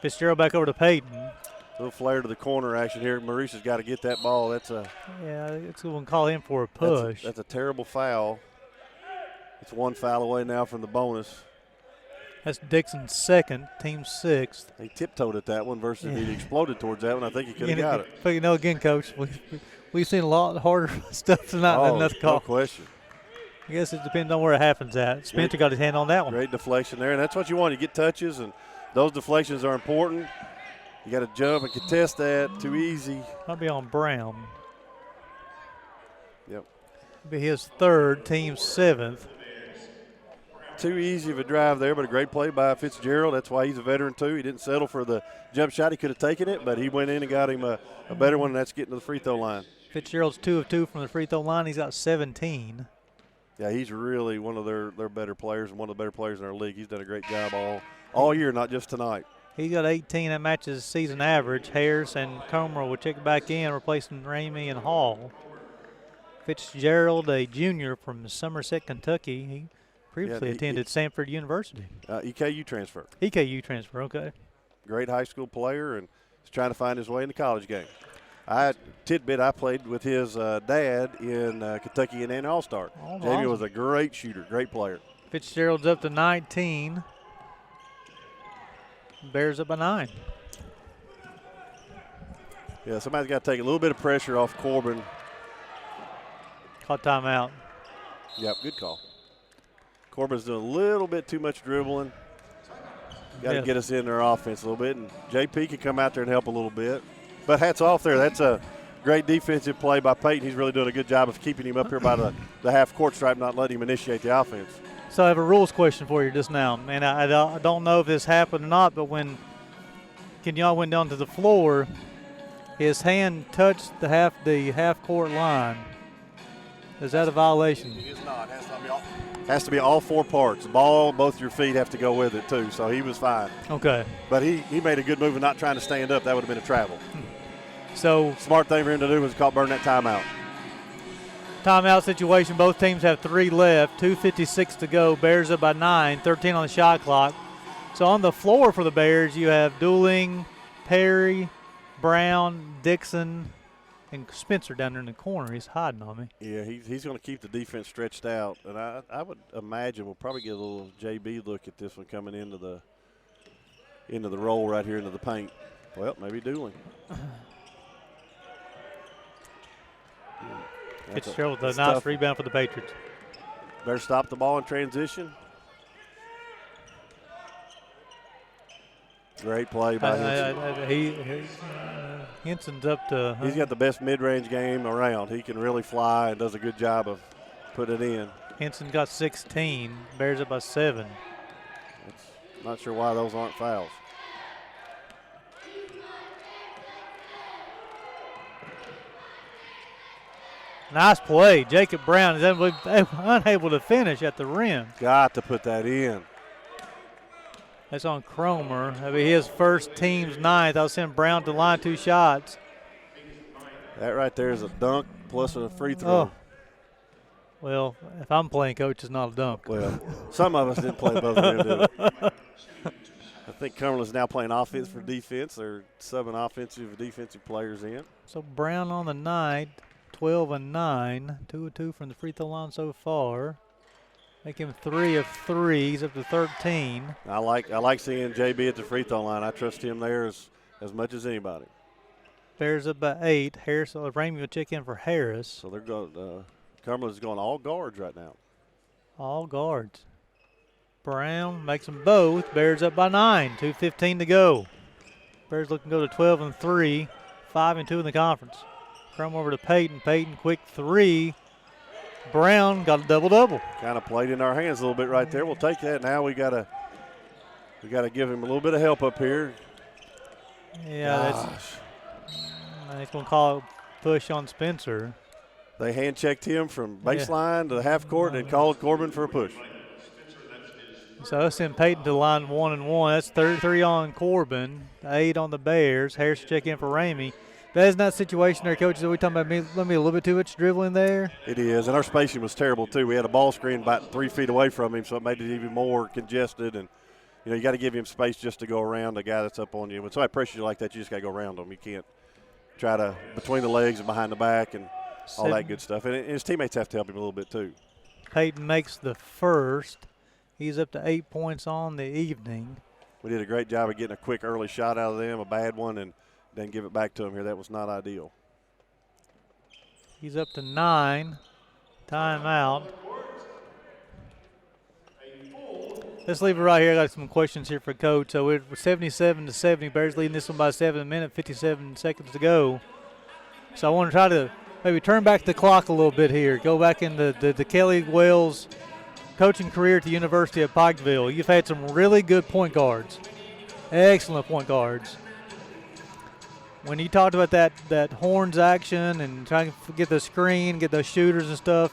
Fitzgerald back over to Peyton. A little flare to the corner action here. Maurice has got to get that ball. It's going to call him for a push. That's a terrible foul. It's 1 foul away now from the bonus. That's Dixon's second, team 6th. He tiptoed at that one versus he exploded towards that one. I think he could have got it. But again, Coach, we've seen a lot harder stuff tonight than nothing call. No question. I guess it depends on where it happens at. Spencer got his hand on that one. Great deflection there, and that's what you want. You get touches, and those deflections are important. You got to jump and contest that. Too easy. Might be on Brown. Yep. Be his 3rd, team 7th. Too easy of a drive there, but a great play by Fitzgerald. That's why he's a veteran, too. He didn't settle for the jump shot. He could have taken it, but he went in and got him a better one, and that's getting to the free throw line. Fitzgerald's 2 of 2 from the free throw line. He's got 17. Yeah, he's really one of their better players and one of the better players in our league. He's done a great job all year, not just tonight. He got 18. That matches season average. Harris and Comer will check back in, replacing Ramey and Hall. Fitzgerald, a junior from Somerset, Kentucky. He previously attended Sanford University. EKU transfer. EKU transfer, okay. Great high school player, and he's trying to find his way in the college game. I played with his dad in Kentucky and All-Star. Jamie awesome. was a great shooter, great player. Fitzgerald's up to 19. Bears up by 9. Yeah, somebody's got to take a little bit of pressure off Corbin. Caught timeout. Yep, good call. Corbin's doing a little bit too much dribbling. Got to get us in their offense a little bit, and JP can come out there and help a little bit. But hats off there. That's a great defensive play by Peyton. He's really doing a good job of keeping him up here by the half-court stripe, not letting him initiate the offense. So I have a rules question for you just now. And I don't know if this happened or not, but when Kenyatta went down to the floor, his hand touched the half-court line. Is that a violation? It is not. Has to be all 4 parts. The ball, both your feet have to go with it, too. So he was fine. Okay. But he made a good move of not trying to stand up. That would have been a travel. So smart thing for him to do was burn that timeout. Timeout situation. Both teams have 3 left. 2:56 to go. Bears up by 9. 13 on the shot clock. So on the floor for the Bears, you have Dooling, Perry, Brown, Dixon, and Spencer down there in the corner. He's hiding on me. Yeah, he's going to keep the defense stretched out. And I would imagine we'll probably get a little JB look at this one coming into the roll right here into the paint. Well, maybe Dooling. Fitzgerald with a nice rebound for the Patriots. Better stop the ball in transition. Great play by Henson. Henson's up to. He's got the best mid-range game around. He can really fly and does a good job of putting it in. Henson got 16. Bears up by 7. Not sure why those aren't fouls. Nice play. Jacob Brown is unable to finish at the rim. Got to put that in. That's on Cromer. That'll be his first, team's 9th. I'll send Brown to the line 2 shots. That right there is a dunk plus a free throw. Oh. Well, if I'm playing coach, it's not a dunk. Well, some of us didn't play both of them, did we? I think Cumberland's now playing offense for defense. They're subbing offensive and defensive players in. So Brown on the night, 12 and 9, 2 of 2 from the free throw line so far. Make him 3 of 3. He's up to 13. I like seeing JB at the free throw line. I trust him there as much as anybody. Bears up by 8. Harris, Ramey will check in for Harris. So they're going. Cumberland's going all guards right now. All guards. Brown makes them both. Bears up by 9. 2:15 to go. Bears looking to go to 12 and 3. 5 and 2 in the conference. Come over to Peyton. Peyton, quick 3. Brown got a double-double. Kind of played in our hands a little bit right there. We'll take that. Now we gotta give him a little bit of help up here. Yeah, he's gonna call push on Spencer. They hand checked him from baseline to the half court and called Corbin for a push. So I send Peyton to line 1 and 1. That's 33 on Corbin, 8 on the Bears. Harris check in for Ramey. That is not a situation there, coaches. Are we talking about maybe a little bit too much dribbling there? It is, and our spacing was terrible too. We had a ball screen about 3 feet away from him, so it made it even more congested. And you got to give him space just to go around the guy that's up on you. When somebody pressures you like that, you just got to go around them. You can't try to between the legs and behind the back and all that good stuff. And his teammates have to help him a little bit too. Peyton makes the first. He's up to 8 points on the evening. We did a great job of getting a quick early shot out of them, a bad one, and then give it back to him here. That was not ideal. He's up to 9. Timeout. Let's leave it right here. I got some questions here for Coach. So we're 77-70. Bears leading this one by 7 minutes, 57 seconds to go. So I want to try to maybe turn back the clock a little bit here. Go back into the Kelly Wells coaching career at the University of Pikeville. You've had some really good point guards, excellent point guards. When you talked about that horns action and trying to get the screen, get those shooters and stuff,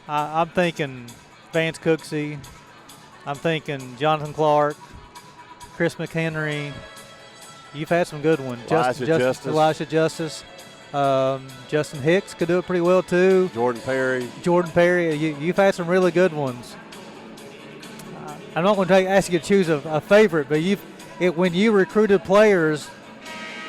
I'm thinking Vance Cooksey. I'm thinking Jonathan Clark. Chris McHenry. You've had some good ones. Elijah Justice. Justin Hicks could do it pretty well too. Jordan Perry. You've had some really good ones. I'm not going to ask you to choose a favorite, but when you recruited players,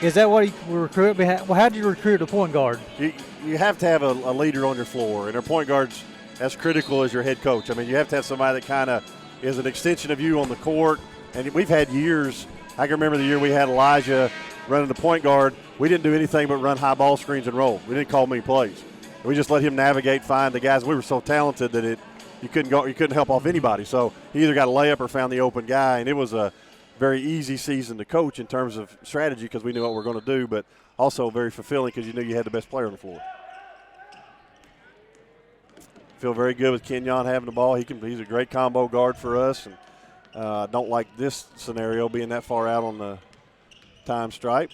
is that what you recruit? Well, how did you recruit a point guard? You have to have a leader on your floor, and our point guard's as critical as your head coach. I mean, you have to have somebody that kind of is an extension of you on the court. And we've had years. I can remember the year we had Elijah running the point guard. We didn't do anything but run high ball screens and roll. We didn't call many plays. We just let him navigate, find the guys. We were so talented that you couldn't help off anybody. So he either got a layup or found the open guy, and it was a very easy season to coach in terms of strategy because we knew what we were going to do, but also very fulfilling because you knew you had the best player on the floor. Feel very good with Kenyon having the ball. He's a great combo guard for us, and don't like this scenario being that far out on the time stripe.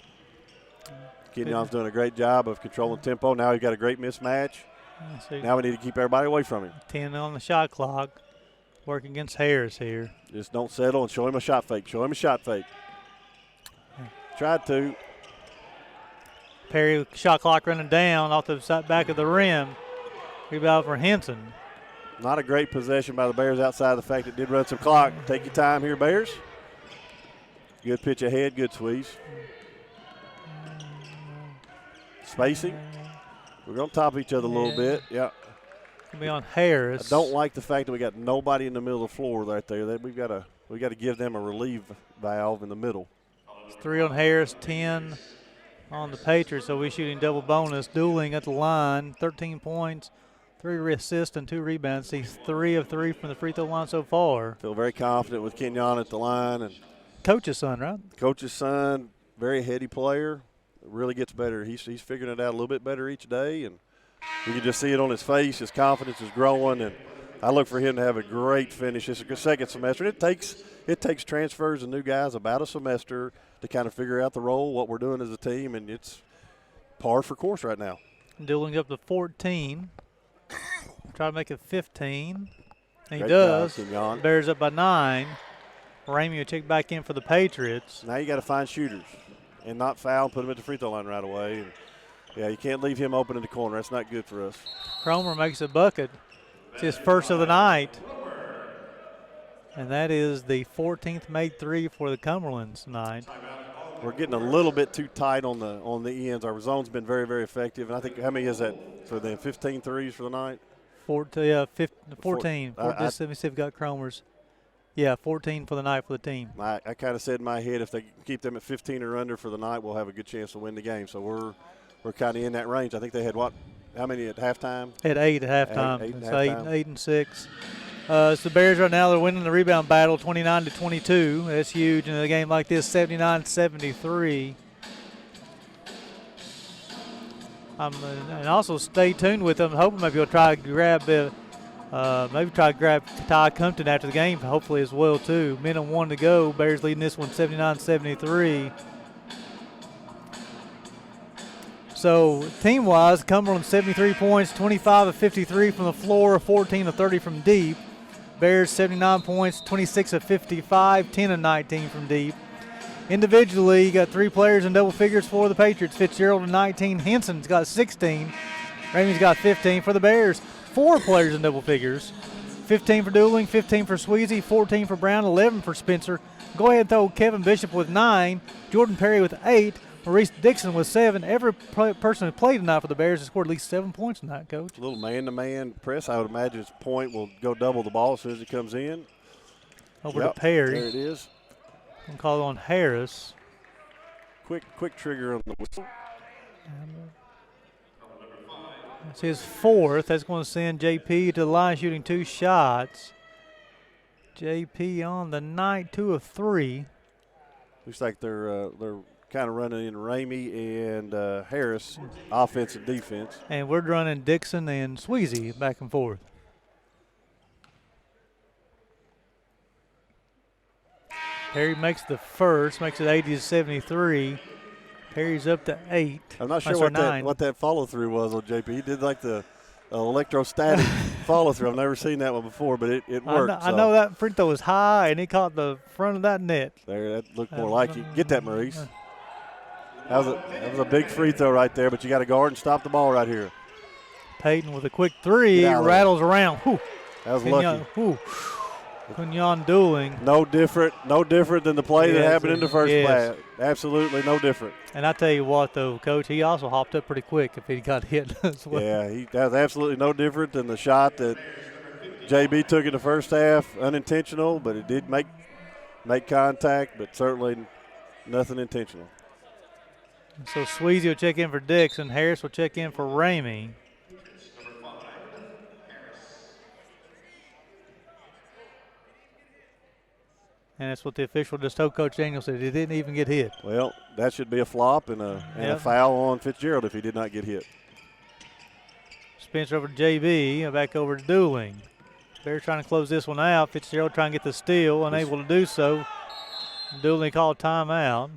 Kenyon's doing a great job of controlling tempo. Now he's got a great mismatch. Now we need to keep everybody away from him. 10 on the shot clock. Work against Harris here. Just don't settle and show him a shot fake. Tried to. Perry, shot clock running down off the back of the rim. Rebound for Henson. Not a great possession by the Bears outside the fact it did run some clock. Take your time here, Bears. Good pitch ahead, good squeeze. Spacing. We're going to top each other a little bit. Yeah. Going to be on Harris. I don't like the fact that we got nobody in the middle of the floor right there. We've got to give them a relief valve in the middle. It's 3 on Harris, 10 on the Patriots. So we're shooting double bonus. Dueling at the line, 13 points, 3 assists and 2 rebounds. He's 3 of 3 from the free throw line so far. Feel very confident with Kenyon at the line. And Coach's son, right? Coach's son, very heady player. Really gets better. He's figuring it out a little bit better each day, and you can just see it on his face. His confidence is growing, and I look for him to have a great finish. It's a good second semester. It takes transfers and new guys about a semester to kind of figure out the role, what we're doing as a team, and it's par for course right now. Dueling up to 14. Try to make it 15. And he Great does. job, Bears up by 9. Ramey will check back in for the Patriots. Now you got to find shooters and not foul and put him at the free throw line right away. And yeah, you can't leave him open in the corner. That's not good for us. Cromer makes a bucket. It's his first of the night. And that is the 14th made 3 for the Cumberlands tonight. We're getting a little bit too tight on the ends. Our zone's been very, very effective. And I think, how many is that for them? 15 threes for the night? 14. Let me see if we've got Cromer's. Yeah, 14 for the night for the team. I kind of said in my head if they keep them at 15 or under for the night, we'll have a good chance to win the game. So we're kind of in that range. I think they had how many at halftime? They had 8 at halftime. Eight and 6. It's the Bears right now. They're winning the rebound battle 29-22. That's huge in a game like this, 79-73. And also stay tuned with them. Hoping maybe you'll try to grab Ty Compton after the game, hopefully as well too. Minute 1 to go. Bears leading this one 79-73. So team-wise, Cumberland 73 points, 25 of 53 from the floor, 14 of 30 from deep. Bears 79 points, 26 of 55, 10 of 19 from deep. Individually, you got 3 players in double figures for the Patriots. Fitzgerald 19, Henson's got 16, Ramey's got 15 for the Bears. 4 players in double figures. 15 for Dueling, 15 for Sweezy, 14 for Brown, 11 for Spencer. Go ahead and throw Kevin Bishop with 9, Jordan Perry with 8, Maurice Dixon with 7. Every person who played tonight for the Bears has scored at least 7 points tonight, Coach. A little man-to-man press. I would imagine his point will go double the ball as soon as it comes in. Over to Perry. There it is. And call on Harris. Quick trigger on the whistle. It's his 4th. That's going to send JP to the line shooting 2 shots. JP on the night, 2 of 3. Looks like they're kind of running in Ramey and Harris, offense and defense. And we're running Dixon and Sweezy back and forth. Perry makes the first, makes it 80-73. Perry's up to 8. I'm not sure what that follow through was on JP. He did like the electrostatic follow through. I've never seen that one before, but it worked. I know that free throw was high, and he caught the front of that net. There, that looked more like it. Get that, Maurice. That was a big free throw right there, but you got to guard and stop the ball right here. Peyton with a quick three, rattles around. Whew. That was lucky. Quignon dueling. No different than the play that happened in the first play. Absolutely no different. And I tell you what, though, Coach, he also hopped up pretty quick if he got hit as well. Yeah, that was absolutely no different than the shot that JB took in the first half. Unintentional, but it did make contact, but certainly nothing intentional. So Sweezy will check in for Dixon. Harris will check in for Ramey. And that's what the official just told Coach Daniels, said he didn't even get hit. Well, that should be a flop and a foul on Fitzgerald if he did not get hit. Spencer over to JB, back over to Dooling. Bears trying to close this one out. Fitzgerald trying to get the steal, unable to do so. Dooling called timeout.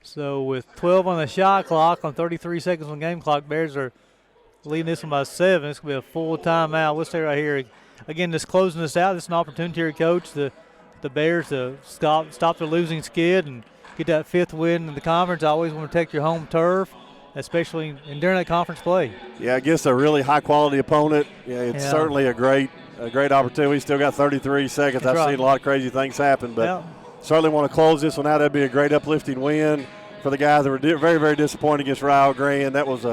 So with 12 on the shot clock, on 33 seconds on game clock, Bears are leading this one by 7. It's going to be a full timeout. We'll stay right here. Again, just closing this out, this is an opportunity here, Coach, the Bears to stop their losing skid and get that 5th win in the conference. I always want to protect your home turf, especially during that conference play. Yeah, I guess a really high-quality opponent. Yeah, it's certainly a great opportunity. We still got 33 seconds. I've seen a lot of crazy things happen, but certainly want to close this one out. That'd be a great uplifting win for the guys that were very, very disappointed against Rio Grande. That was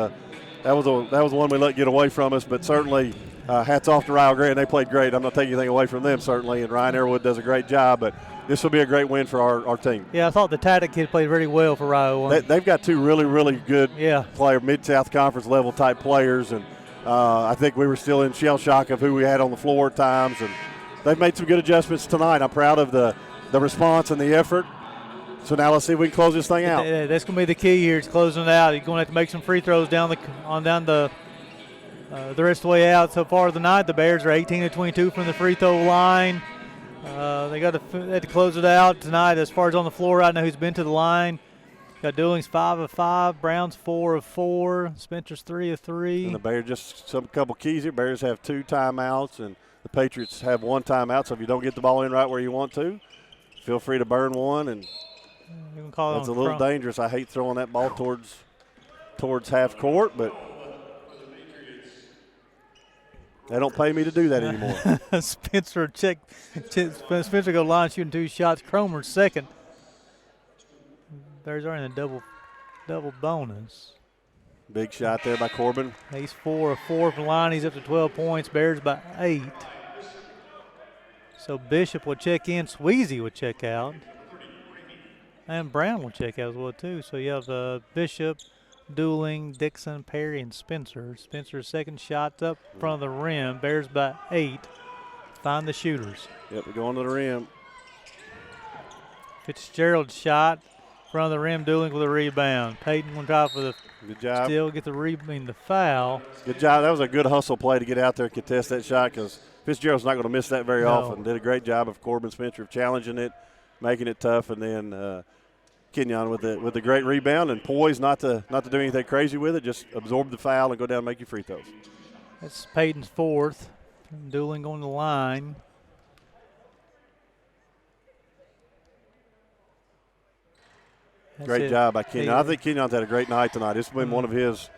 one we let get away from us, but certainly hats off to Rio Grande. They played great. I'm not taking anything away from them, certainly, and Ryan Airwood does a great job, but this will be a great win for our team. Yeah, I thought the Tactic kid played very well for Rio. They've got 2 really, really good Mid-South Conference level type players, and I think we were still in shell shock of who we had on the floor at times, and they've made some good adjustments tonight. I'm proud of the response and the effort. So now let's see if we can close this thing out. That's going to be the key here. It's closing it out. You're going to have to make some free throws down the rest of the way out. So far tonight, the Bears are 18 of 22 from the free throw line. They had to close it out tonight. As far as on the floor right now, who's been to the line? Got Dooling's 5 of 5, Brown's 4 of 4, Spencer's 3 of 3. And the Bears just some couple keys here. Bears have 2 timeouts, and the Patriots have 1 timeout. So if you don't get the ball in right where you want to, feel free to burn one. And that's a little dangerous. I hate throwing that ball towards half court, but they don't pay me to do that anymore. Spencer go line shooting 2 shots. Cromer's second. Bears are in a double bonus. Big shot there by Corbin. He's 4 of 4 from the line. He's up to 12 points. Bears by 8. So Bishop will check in. Sweezy will check out. And Brown will check out as well, too. So you have Bishop, Dooling, Dixon, Perry, and Spencer. Spencer's second shot's up in front of the rim. Bears by 8. Find the shooters. Yep, we're going to the rim. Fitzgerald's shot in front of the rim. Dooling with a rebound. Peyton will try for the good job. Still get the foul. Good job. That was a good hustle play to get out there and contest that shot because Fitzgerald's not going to miss that very often. Did a great job of Corbin Spencer of challenging it, making it tough, and then Kenyon with the great rebound and poise not to do anything crazy with it, just absorb the foul and go down and make your free throws. That's Peyton's 4th. Dooling going to the line. Great job by Kenyon. I think Kenyon's had a great night tonight. It's been one of his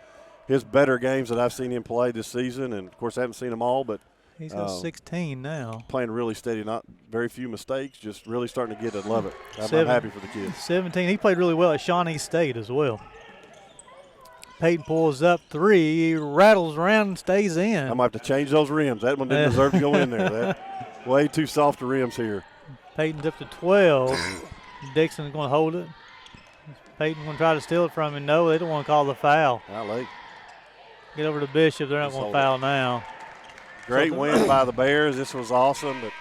better games that I've seen him play this season, and of course I haven't seen them all, but he's got 16 now. Playing really steady, not very few mistakes, just really starting to get it. Love it. I'm happy for the kid. 17. He played really well at Shawnee State as well. Peyton pulls up 3, rattles around and stays in. I might have to change those rims. That one didn't deserve to go in there. That way too soft the rims here. Peyton's up to 12. Dixon's going to hold it. Peyton going to try to steal it from him. No, they don't want to call the foul. Not late. Get over to Bishop. They're not going to foul now. Great win by the Bears. This was awesome, but